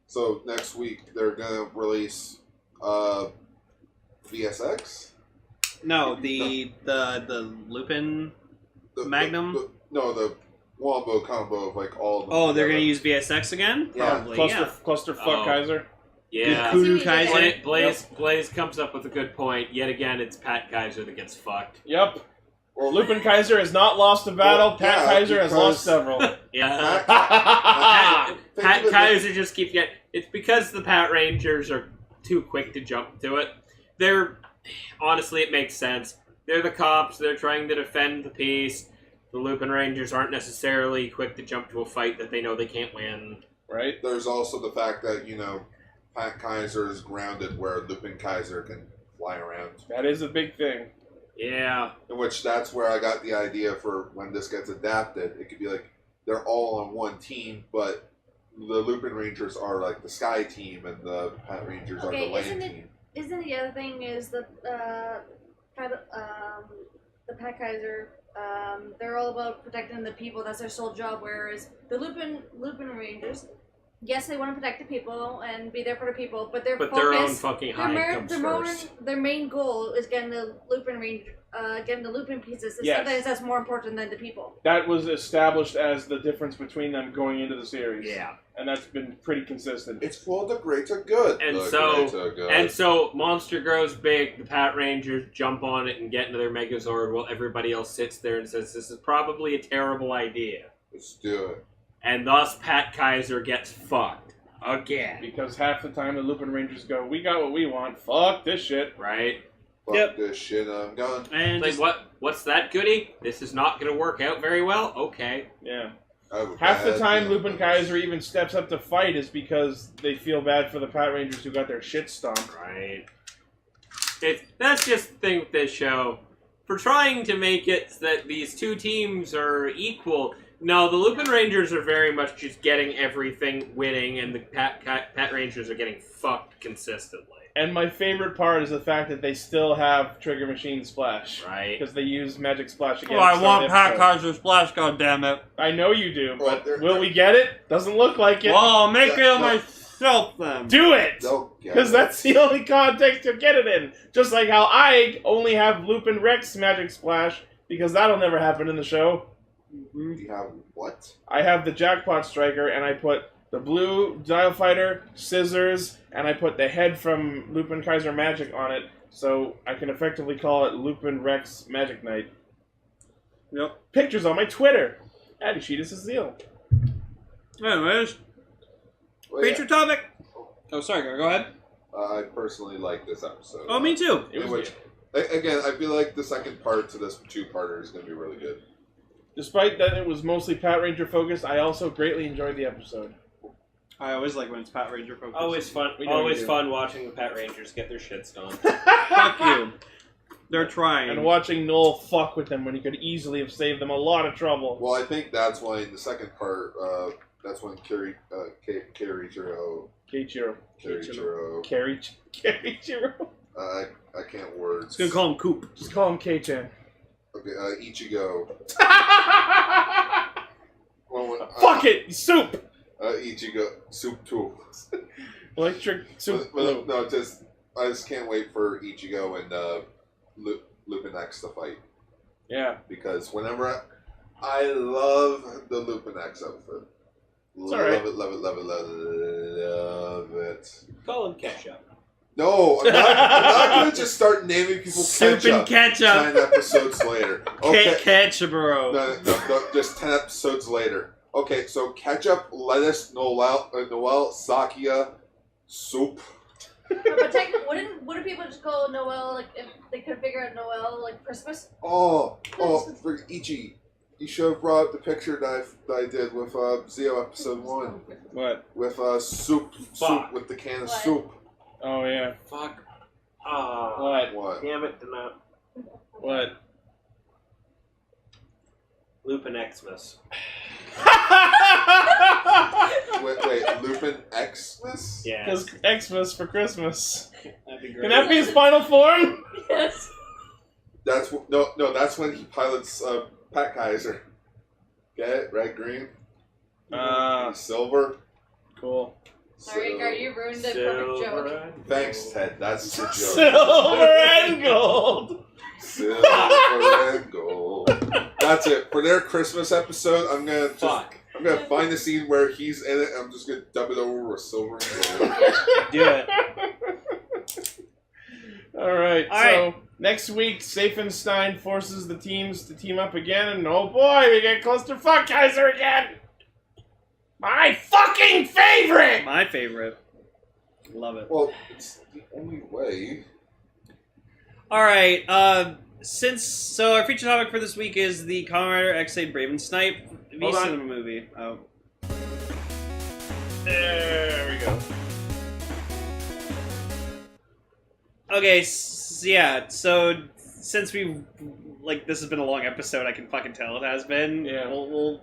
So next week they're gonna release VSX. No, the Lupin Magnum. The Wombo combo of like all of them. They're gonna use VSX again? Yeah. Probably. Clusterfuck Kaiser. Yeah. Kudu Kaiser. Blaze comes up with a good point. Yet again, it's Pat Kaiser that gets fucked. Yep. Lupin Kaiser has not lost a battle. Pat Kaiser has lost several. Yeah. Pat Kaiser just keeps getting... It's because the Patrangers are too quick to jump to it. Honestly, it makes sense. They're the cops. They're trying to defend the peace. The Lupinrangers aren't necessarily quick to jump to a fight that they know they can't win. Right? There's also the fact that, Pat Kaiser is grounded where Lupin Kaiser can fly around. That is a big thing. Yeah. In which that's where I got the idea for when this gets adapted. It could be like they're all on one team, but the Lupinrangers are like the Sky team and the Patrangers are the Land team. Isn't the other thing is the Pat Kaiser, they're all about protecting the people. That's their sole job. Whereas the Lupinrangers, yes, they want to protect the people and be there for the people, but their own fucking hide comes first. Their main goal is getting the Lupin pieces. Yes. Sometimes that's more important than the people. That was established as the difference between them going into the series. Yeah. And that's been pretty consistent. It's called the greater good. And so monster grows big, the Patrangers jump on it and get into their Megazord while everybody else sits there and says, this is probably a terrible idea. Let's do it. And thus Pat Kaiser gets fucked. Again. Because half the time the Lupinrangers go, we got what we want, fuck this shit. Right? Fuck this shit, I'm gone. And what's that goodie? This is not going to work out very well? Okay. Yeah. Half the time Lupin Kaiser even steps up to fight is because they feel bad for the Patrangers who got their shit stomped. Right. That's just the thing with this show. For trying to make it so that these two teams are equal, no, the Lupinrangers are very much just getting everything winning, and the Patrangers are getting fucked consistently. And my favorite part is the fact that they still have Trigger Machine Splash. Right. Because they use Magic Splash again. Oh, I want Pat Kaiser Splash, goddammit. I know you do, but will we get it? Doesn't look like it. Well, I'll make it myself then. Do it! Because that's the only context you'll get it in. Just like how I only have Lupin Rex Magic Splash, because that'll never happen in the show. You have what? I have the Jackpot Striker, and I put the blue Dial Fighter, scissors, and I put the head from Lupin Kaiser Magic on it, so I can effectively call it Lupin Rex Magic Knight. Yep. Pictures on my Twitter. Ishida Zi-O. Anyways, feature topic. Oh, sorry, go ahead. I personally like this episode. Oh, me too. Again, I feel like the second part to this two-parter is going to be really good. Despite that it was mostly Patranger focused, I also greatly enjoyed the episode. I always like when it's Patranger focused. Always fun. Always fun watching the Patrangers get their shit stomped. Fuck you. They're trying. And watching Noel fuck with them when he could easily have saved them a lot of trouble. Well, I think that's why in the second part, that's when Keiichiro. I can't words. Just gonna call him Coop. Just call him K-chan. Okay, Ichigo. Fuck it! Soup! Ichigo. Soup too. Electric soup. No, I just can't wait for Ichigo and Lupin X to fight. Yeah. Because whenever I love the Lupin X outfit. Love it. Call him ketchup. No, I'm not going to just start naming people Soup and ketchup. 10 episodes later. Okay. Ketchup, bro. No, just 10 episodes later. Okay, so ketchup, lettuce, Noel, Sakuya, soup. But technically, wouldn't people just call Noel, like, if they could figure out Noel, like, Christmas? Oh, for Ichi. You should have brought up the picture that I did with Zi-O Episode 1. What? With soup with the can of soup. Oh, yeah. Fuck. What? Damn it, not. What? Lupin Xmas. Wait, Lupin Xmas? Yeah. Because Xmas for Christmas. That'd be great. Can that be his final form? Yes. That's when he pilots Pat Kaiser. Get it? Red, green, silver. Cool. Sorry, Gar, you ruined the perfect joke. Thanks, Ted. That's the joke. Silver and gold. Silver and gold. That's it for their Christmas episode. I'm gonna find the scene where he's in it. I'm just gonna dub it over with silver and gold. Do it. All right. Next week, Safenstein forces the teams to team up again, and oh boy, we get Clusterfuck Kaiser again! My fucking favorite! My favorite. Love it. Well, it's the only way. Alright, our feature topic for this week is the Kamen Rider Zi-O Brave and Snipe V-Cinema movie. Oh. There we go. Okay, so since this has been a long episode, I can fucking tell it has been. Yeah. We'll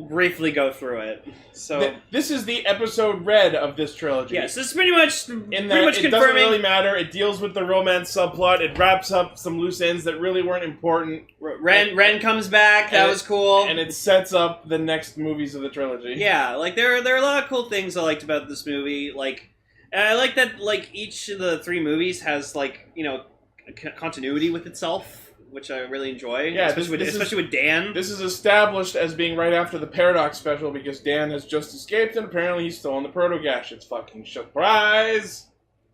briefly go through it. So this is the episode Red of this trilogy. yes, this is pretty much it confirming. doesn't really matter. It deals with the romance subplot. It wraps up some loose ends that really weren't important. Ren comes back. That was cool, and it sets up the next movies of the trilogy. Yeah, there are a lot of cool things I liked about this movie. And I like that each of the three movies has continuity with itself, which I really enjoy. Yeah, especially with Dan. This is established as being right after the Paradox special because Dan has just escaped and apparently he's still on the Proto-Gash. It's fucking surprise!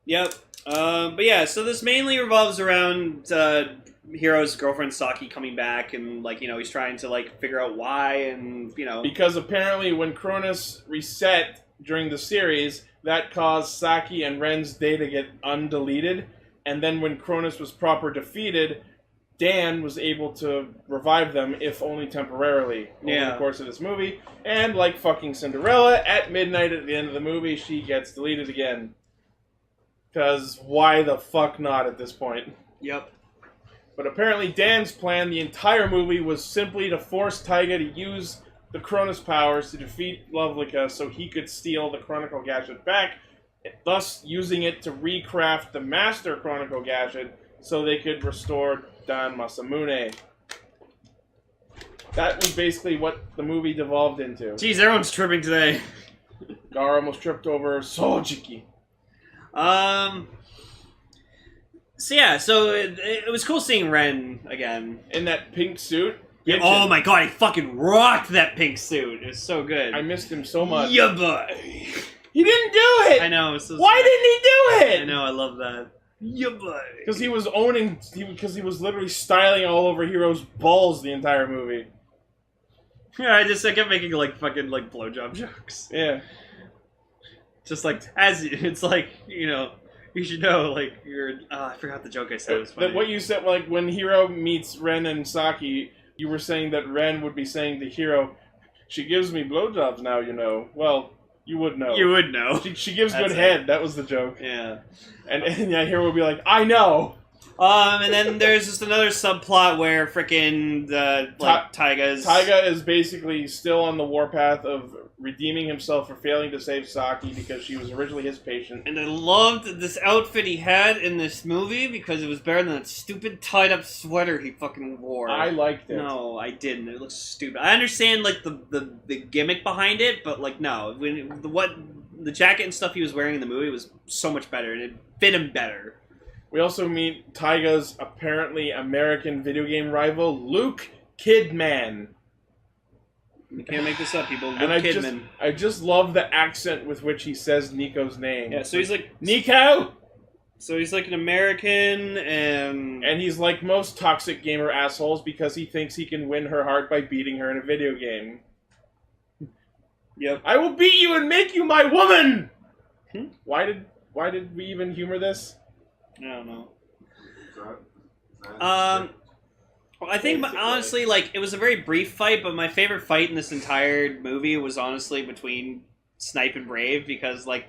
Yep. But yeah, so this mainly revolves around Hiro's girlfriend Saki coming back, and he's trying to figure out why, and because apparently when Cronus reset during the series, that caused Saki and Ren's data get undeleted, and then when Cronus was proper defeated, Dan was able to revive them, if only temporarily, over the course of this movie. And like fucking Cinderella, at midnight at the end of the movie, she gets deleted again. Because why the fuck not at this point? Yep. But apparently Dan's plan the entire movie was simply to force Taiga to use the Cronus powers to defeat Lovelica so he could steal the Chronicle Gashet back, thus using it to recraft the Master Chronicle Gashet so they could restore Dan Masamune. That was basically what the movie devolved into. Jeez, everyone's tripping today. Gar almost tripped over Sojiki. So it was cool seeing Ren again. In that pink suit. Yeah, oh my god, he fucking rocked that pink suit. It was so good. I missed him so much. Yeah, boy. He didn't do it! I know. Why didn't he do it? I know, I love that. Yeah, boy. Because he was because he was literally styling all over Hiro's balls the entire movie. Yeah, I kept making fucking blowjob jokes. Yeah. Just you should know, you're. I forgot the joke I said. It was funny. What you said, when Hiro meets Ren and Saki, you were saying that Ren would be saying to Hiro, "She gives me blowjobs now, you know." Well, you would know. You would know. She gives good head. That was the joke. Yeah. And Hiro would be like, "I know." And then there's just another subplot where frickin' Taiga is basically still on the warpath of redeeming himself for failing to save Saki because she was originally his patient. And I loved this outfit he had in this movie because it was better than that stupid tied-up sweater he fucking wore. I liked it. No, I didn't. It looks stupid. I understand the gimmick behind it, but no, the jacket and stuff he was wearing in the movie was so much better, and it fit him better. We also meet Taiga's apparently American video game rival, Luke Kidman. You can't make this up, people. Luke Kidman. I just love the accent with which he says Nico's name. Yeah, so he's like... Nico! So he's an American, and he's like most toxic gamer assholes because he thinks he can win her heart by beating her in a video game. Yep. I will beat you and make you my woman! Why did we even humor this? I don't know. Well, I think, honestly, like, it was a very brief fight, but my favorite fight in this entire movie was honestly between Snipe and Brave, because, like,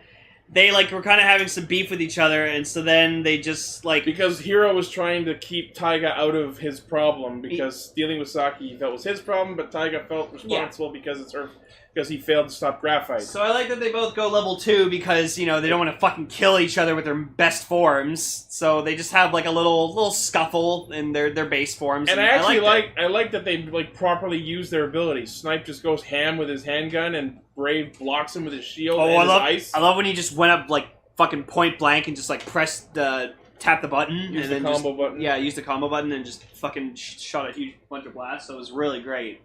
they, like, were kind of having some beef with each other, and so then they just, like... Because Hiro was trying to keep Taiga out of his problem, because dealing with Saki he felt was his problem, but Taiga felt responsible because he failed to stop graphite. So I like that they both go level 2 because, you know, they don't want to fucking kill each other with their best forms. So they just have like a little scuffle in their base forms. And I actually like that they like properly use their abilities. Snipe just goes ham with his handgun and Brave blocks him with his shield and his ice. I love when he just went up like fucking point blank and just like pressed tap the button. Use and the then combo button. Yeah, use the combo button and just fucking shot a huge bunch of blasts. So it was really great.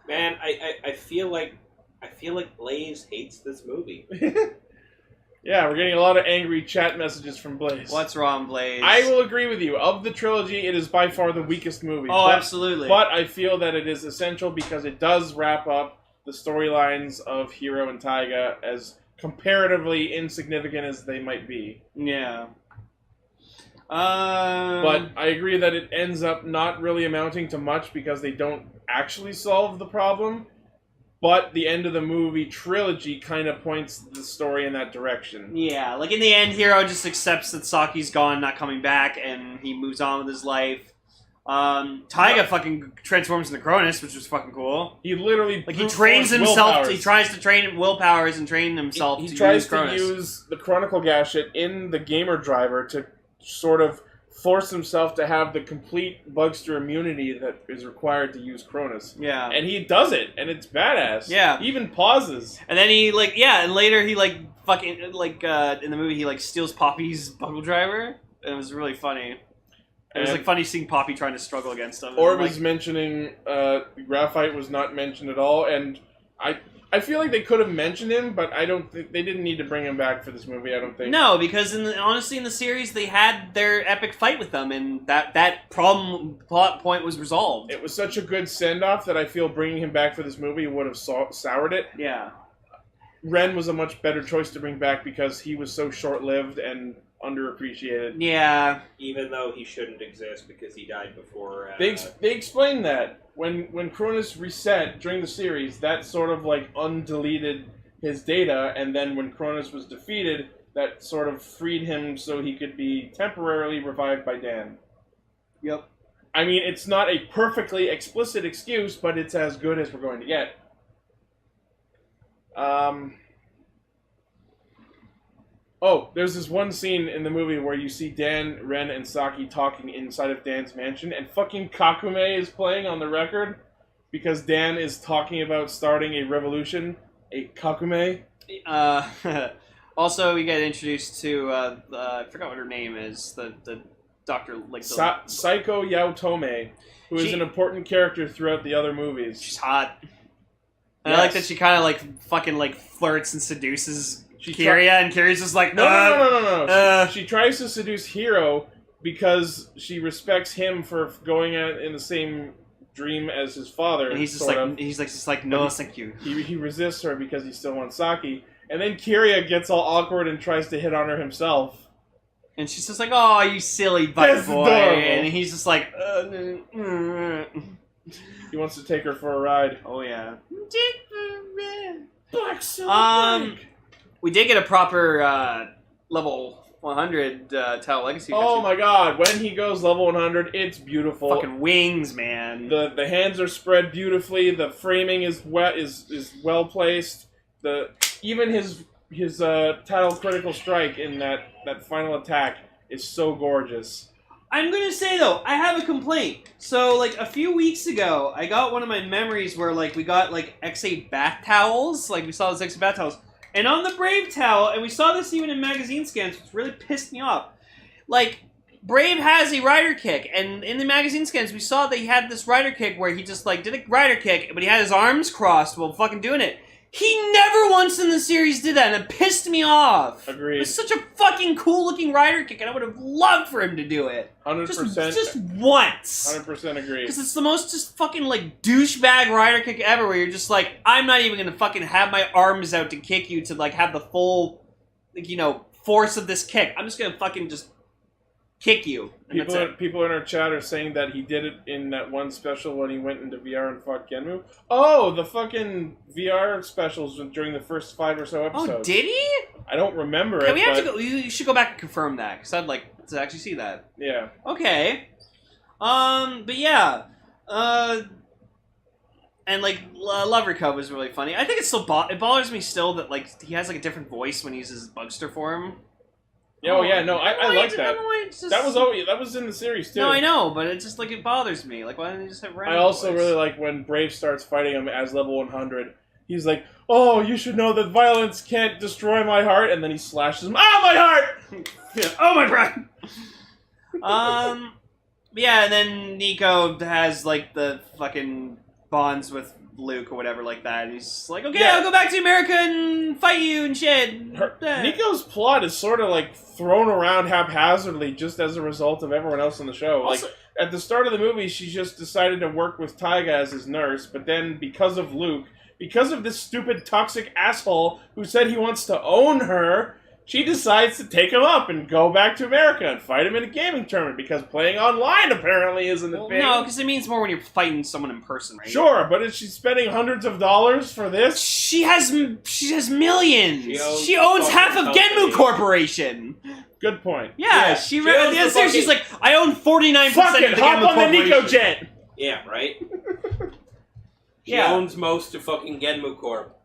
Man, I feel like Blaze hates this movie. Yeah, we're getting a lot of angry chat messages from Blaze. What's wrong, Blaze? I will agree with you. Of the trilogy, it is by far the weakest movie. Oh, absolutely. But I feel that it is essential because it does wrap up the storylines of Hiro and Taiga as comparatively insignificant as they might be. Yeah. But I agree that it ends up not really amounting to much because they don't actually solve the problem. But the end of the movie trilogy kind of points the story in that direction. Yeah, like in the end, Hiro just accepts that Saki's gone, not coming back, and he moves on with his life. Taiga fucking transforms into Cronus, which was fucking cool. He literally he trains himself. He tries to train willpowers and train himself. He to tries use Cronus. to use the Chronicle Gashet in the gamer driver to sort of force himself to have the complete Bugster immunity that is required to use Cronus. Yeah. And he does it, and it's badass. Yeah. He even pauses. And then he, like, and later he, like, fucking, like, in the movie, he, like, steals Poppy's buckle driver. And it was really funny. It was, like, funny seeing Poppy trying to struggle against him. Or was mentioning, graphite was not mentioned at all, and I feel like they could have mentioned him, but I don't think they didn't need to bring him back for this movie. I don't think. No, because honestly, in the series, they had their epic fight with them, and that plot point was resolved. It was such a good send off that I feel bringing him back for this movie would have soured it. Yeah. Ren was a much better choice to bring back because he was so short lived and underappreciated. Yeah. Even though he shouldn't exist because he died before. They explained that. When Cronus reset during the series, that sort of like undeleted his data, and then when Cronus was defeated, that sort of freed him so he could be temporarily revived by Dan. Yep. I mean, it's not a perfectly explicit excuse, but it's as good as we're going to get. Oh, there's this one scene in the movie where you see Dan, Ren, and Saki talking inside of Dan's mansion, and fucking Kakume is playing on the record because Dan is talking about starting a revolution. A Kakume. Also, we get introduced to, I forgot what her name is, the doctor, like... Saiko Yaotome, who is an important character throughout the other movies. She's hot. And I like that she kind of, like, fucking, like, flirts and seduces Kiria, and Kiria's just like, No. She tries to seduce Hiro because she respects him for going in the same dream as his father. And he's just like, no, thank you. He resists her because he still wants Saki. And then Kiria gets all awkward and tries to hit on her himself. And she's just like, oh, you silly butt boy. Adorable. And he's just like, He wants to take her for a ride. Oh, yeah. Black Silver We did get a proper level 100 Tau Legacy. Oh my god, when he goes level 100, it's beautiful. Fucking wings, man. The hands are spread beautifully, the framing is well placed. Even his Tau Critical Strike in that final attack is so gorgeous. I'm gonna say, though, I have a complaint. So, like, a few weeks ago, I got one of my memories where, like, we got, like, X8 bath towels. Like, we saw those X8 bath towels. And on the Brave towel, and we saw this even in magazine scans, which really pissed me off. Like, Brave has a rider kick, and in the magazine scans, we saw that he had this rider kick where he just, like, did a rider kick, but he had his arms crossed while fucking doing it. He never once in the series did that, and it pissed me off. Agreed. It was such a fucking cool-looking rider kick, and I would have loved for him to do it. 100%. Just once. 100% agree. Because it's the most just fucking, like, douchebag rider kick ever, where you're just like, I'm not even gonna fucking have my arms out to kick you to, like, have the full, like, you know, force of this kick. I'm just gonna fucking just kick you. People in our chat are saying that he did it in that one special when he went into VR and fought Genmu. Oh, the fucking VR specials during the first 5 or so episodes. Oh, did he? I don't remember it. We have to go. You should go back and confirm that, because I'd like to actually see that. Yeah. Okay. But yeah. And like Lover Cub was really funny. I think it still it bothers me still that like he has like a different voice when he uses Bugster form. Oh yeah, no, I like that. Just... That was in the series too. No, I know, but it's just like it bothers me. Like, why don't you just have random I also voice? really like when Brave starts fighting him as level 100. He's like, "Oh, you should know that violence can't destroy my heart," and then he slashes him. Ah, my heart! Yeah. Oh my brain! Yeah, and then Nico has like the fucking bonds with Luke or whatever like that. And he's just like, okay, I'll go back to America and fight you and shit. Nico's plot is sort of like thrown around haphazardly just as a result of everyone else in the show. Also, like at the start of the movie, she just decided to work with Taiga as his nurse, but then because of Luke, because of this stupid toxic asshole who said he wants to own her, she decides to take him up and go back to America and fight him in a gaming tournament because playing online apparently isn't a thing. No, because it means more when you're fighting someone in person, right? Sure, but is she spending hundreds of dollars for this? She has millions. She owns half of Genmu Corporation. Good point. Yeah, she's like, I own 49% of the Genmu Corporation. Fuck it, hop on the Nico jet. Yeah, right? She Yeah. owns most of fucking Genmu Corp.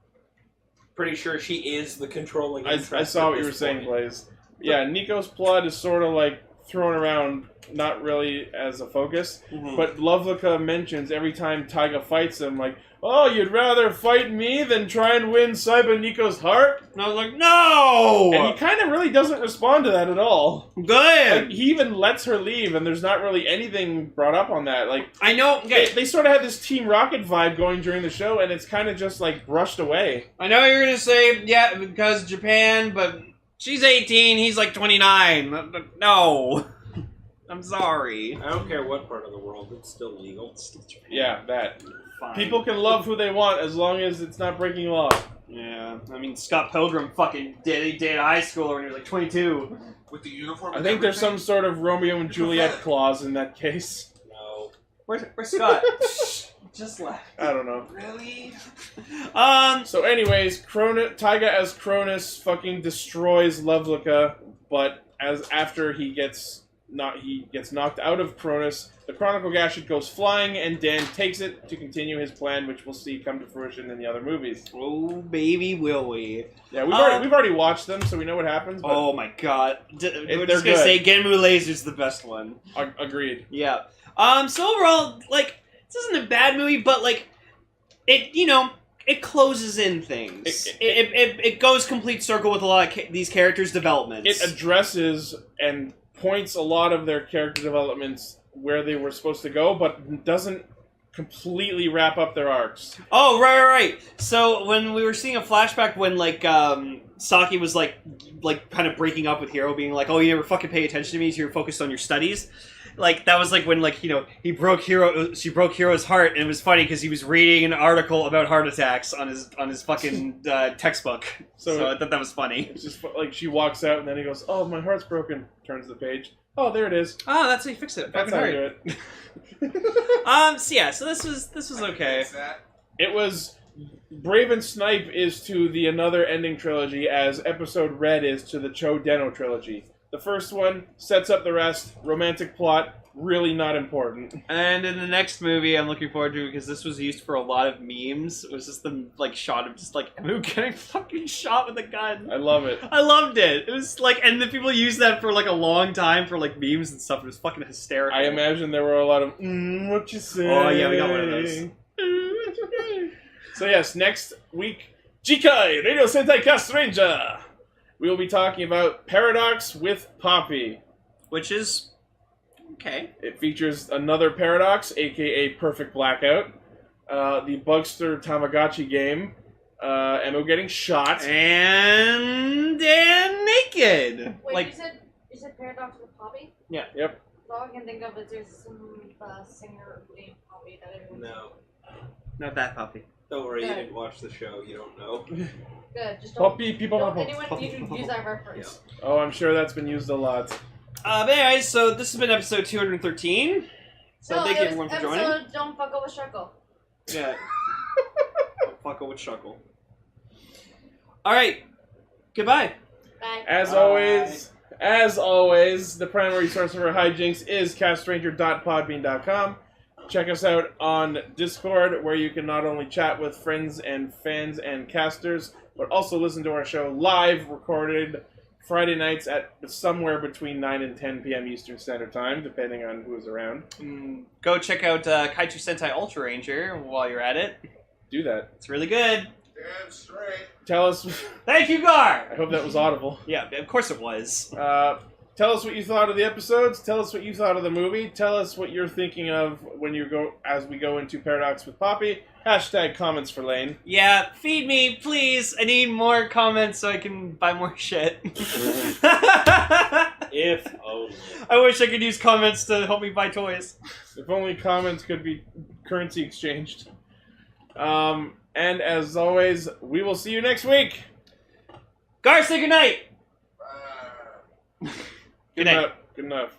Pretty sure she is the controlling interest. I saw what you were saying, Blaze. Yeah, Nico's plot is sort of like thrown around, not really as a focus, but Lovelica mentions every time Taiga fights him, like, oh, you'd rather fight me than try and win Saiba Nico's heart? And I was like, no! And he kind of really doesn't respond to that at all. Good! Like, he even lets her leave, and there's not really anything brought up on that. Like, I know, okay. They sort of had this Team Rocket vibe going during the show, and it's kind of just, like, brushed away. I know you're gonna say, yeah, because Japan, but she's 18, he's like 29. No. I'm sorry. I don't care what part of the world, it's still legal. Yeah, that. Fine. People can love who they want as long as it's not breaking law. Yeah, I mean, Scott Pilgrim fucking dated a high schooler when he was like 22. With the uniform. I think there's some sort of Romeo and Juliet clause in that case. No. Where's Scott? Just left. I don't know. Really? So, anyways, Taiga as Cronus fucking destroys Lovelica, but after he gets knocked out of Cronus, the Chronicle Gashet goes flying, and Dan takes it to continue his plan, which we'll see come to fruition in the other movies. Oh, baby, will we? Yeah, we've already watched them, so we know what happens. But oh my god, we're they're just gonna good. say Genmu Laser's the best one. Agreed. Yeah. So overall, like, this isn't a bad movie, but like, it closes in things. It goes complete circle with a lot of these characters' developments. It addresses and points a lot of their character developments where they were supposed to go, but doesn't completely wrap up their arcs. Oh, right. So when we were seeing a flashback when like Saki was like kind of breaking up with Hiro, being like, "Oh, you never fucking pay attention to me, so you're focused on your studies." Like that was like when she broke Hiro's heart, and it was funny because he was reading an article about heart attacks on his fucking textbook. So I thought that was funny. It's just like she walks out, and then he goes, "Oh, my heart's broken." Turns the page. Oh, there it is. Oh, that's how you fix it. That's how you do it. So this was okay. It was Brave and Snipe is to the Another Ending trilogy as Episode Red is to the Chou Den-O trilogy. The first one sets up the rest. Romantic plot, really not important. And in the next movie, I'm looking forward to because this was used for a lot of memes. It was just the shot of just Emu getting fucking shot with a gun. I love it. I loved it. It was and the people used that for a long time for memes and stuff. It was fucking hysterical. I imagine there were a lot of what you say. Oh yeah, we got one of those. So yes, next week, Jikai Radio Sentai Castranger. We will be talking about Paradox with Poppy. Which is okay. It features another Paradox, aka Perfect Blackout, the Bugster Tamagotchi game, Emo getting shot. And Dan naked. Wait, Like, you said Paradox with Poppy? yeah. Yep. All I can think of is there's some singer named Poppy that everyone. No. Not that puppy. Don't worry, you Good. didn't watch the show. You don't know. Good. Just don't. Poppy, people, Don't poppy. anyone use that reference. Oh, I'm sure that's been used a lot. But anyways, so this has been episode 213. So No, thank it you was everyone for episode joining. Don't fuck up with Shuckle. Yeah. Fuck with Shuckle. Alright. Goodbye. Bye. As always, the primary source of our hijinks is castranger.podbean.com. Check us out on Discord, where you can not only chat with friends and fans and casters, but also listen to our show live, recorded Friday nights at somewhere between 9 and 10 p.m. Eastern Standard Time, depending on who's around. Go check out Kaitou Sentai Ultra Ranger while you're at it. Do that. It's really good. Damn straight. Tell us... Thank you, Gar! I hope that was audible. Yeah, of course it was. Tell us what you thought of the episodes. Tell us what you thought of the movie. Tell us what you're thinking of when you go as we go into Paradox with Poppy. Hashtag comments for Lane. Yeah, feed me, please. I need more comments so I can buy more shit. If only. I wish I could use comments to help me buy toys. If only comments could be currency exchanged. And as always, we will see you next week. Gar, say goodnight. Ah. Good night. Good enough.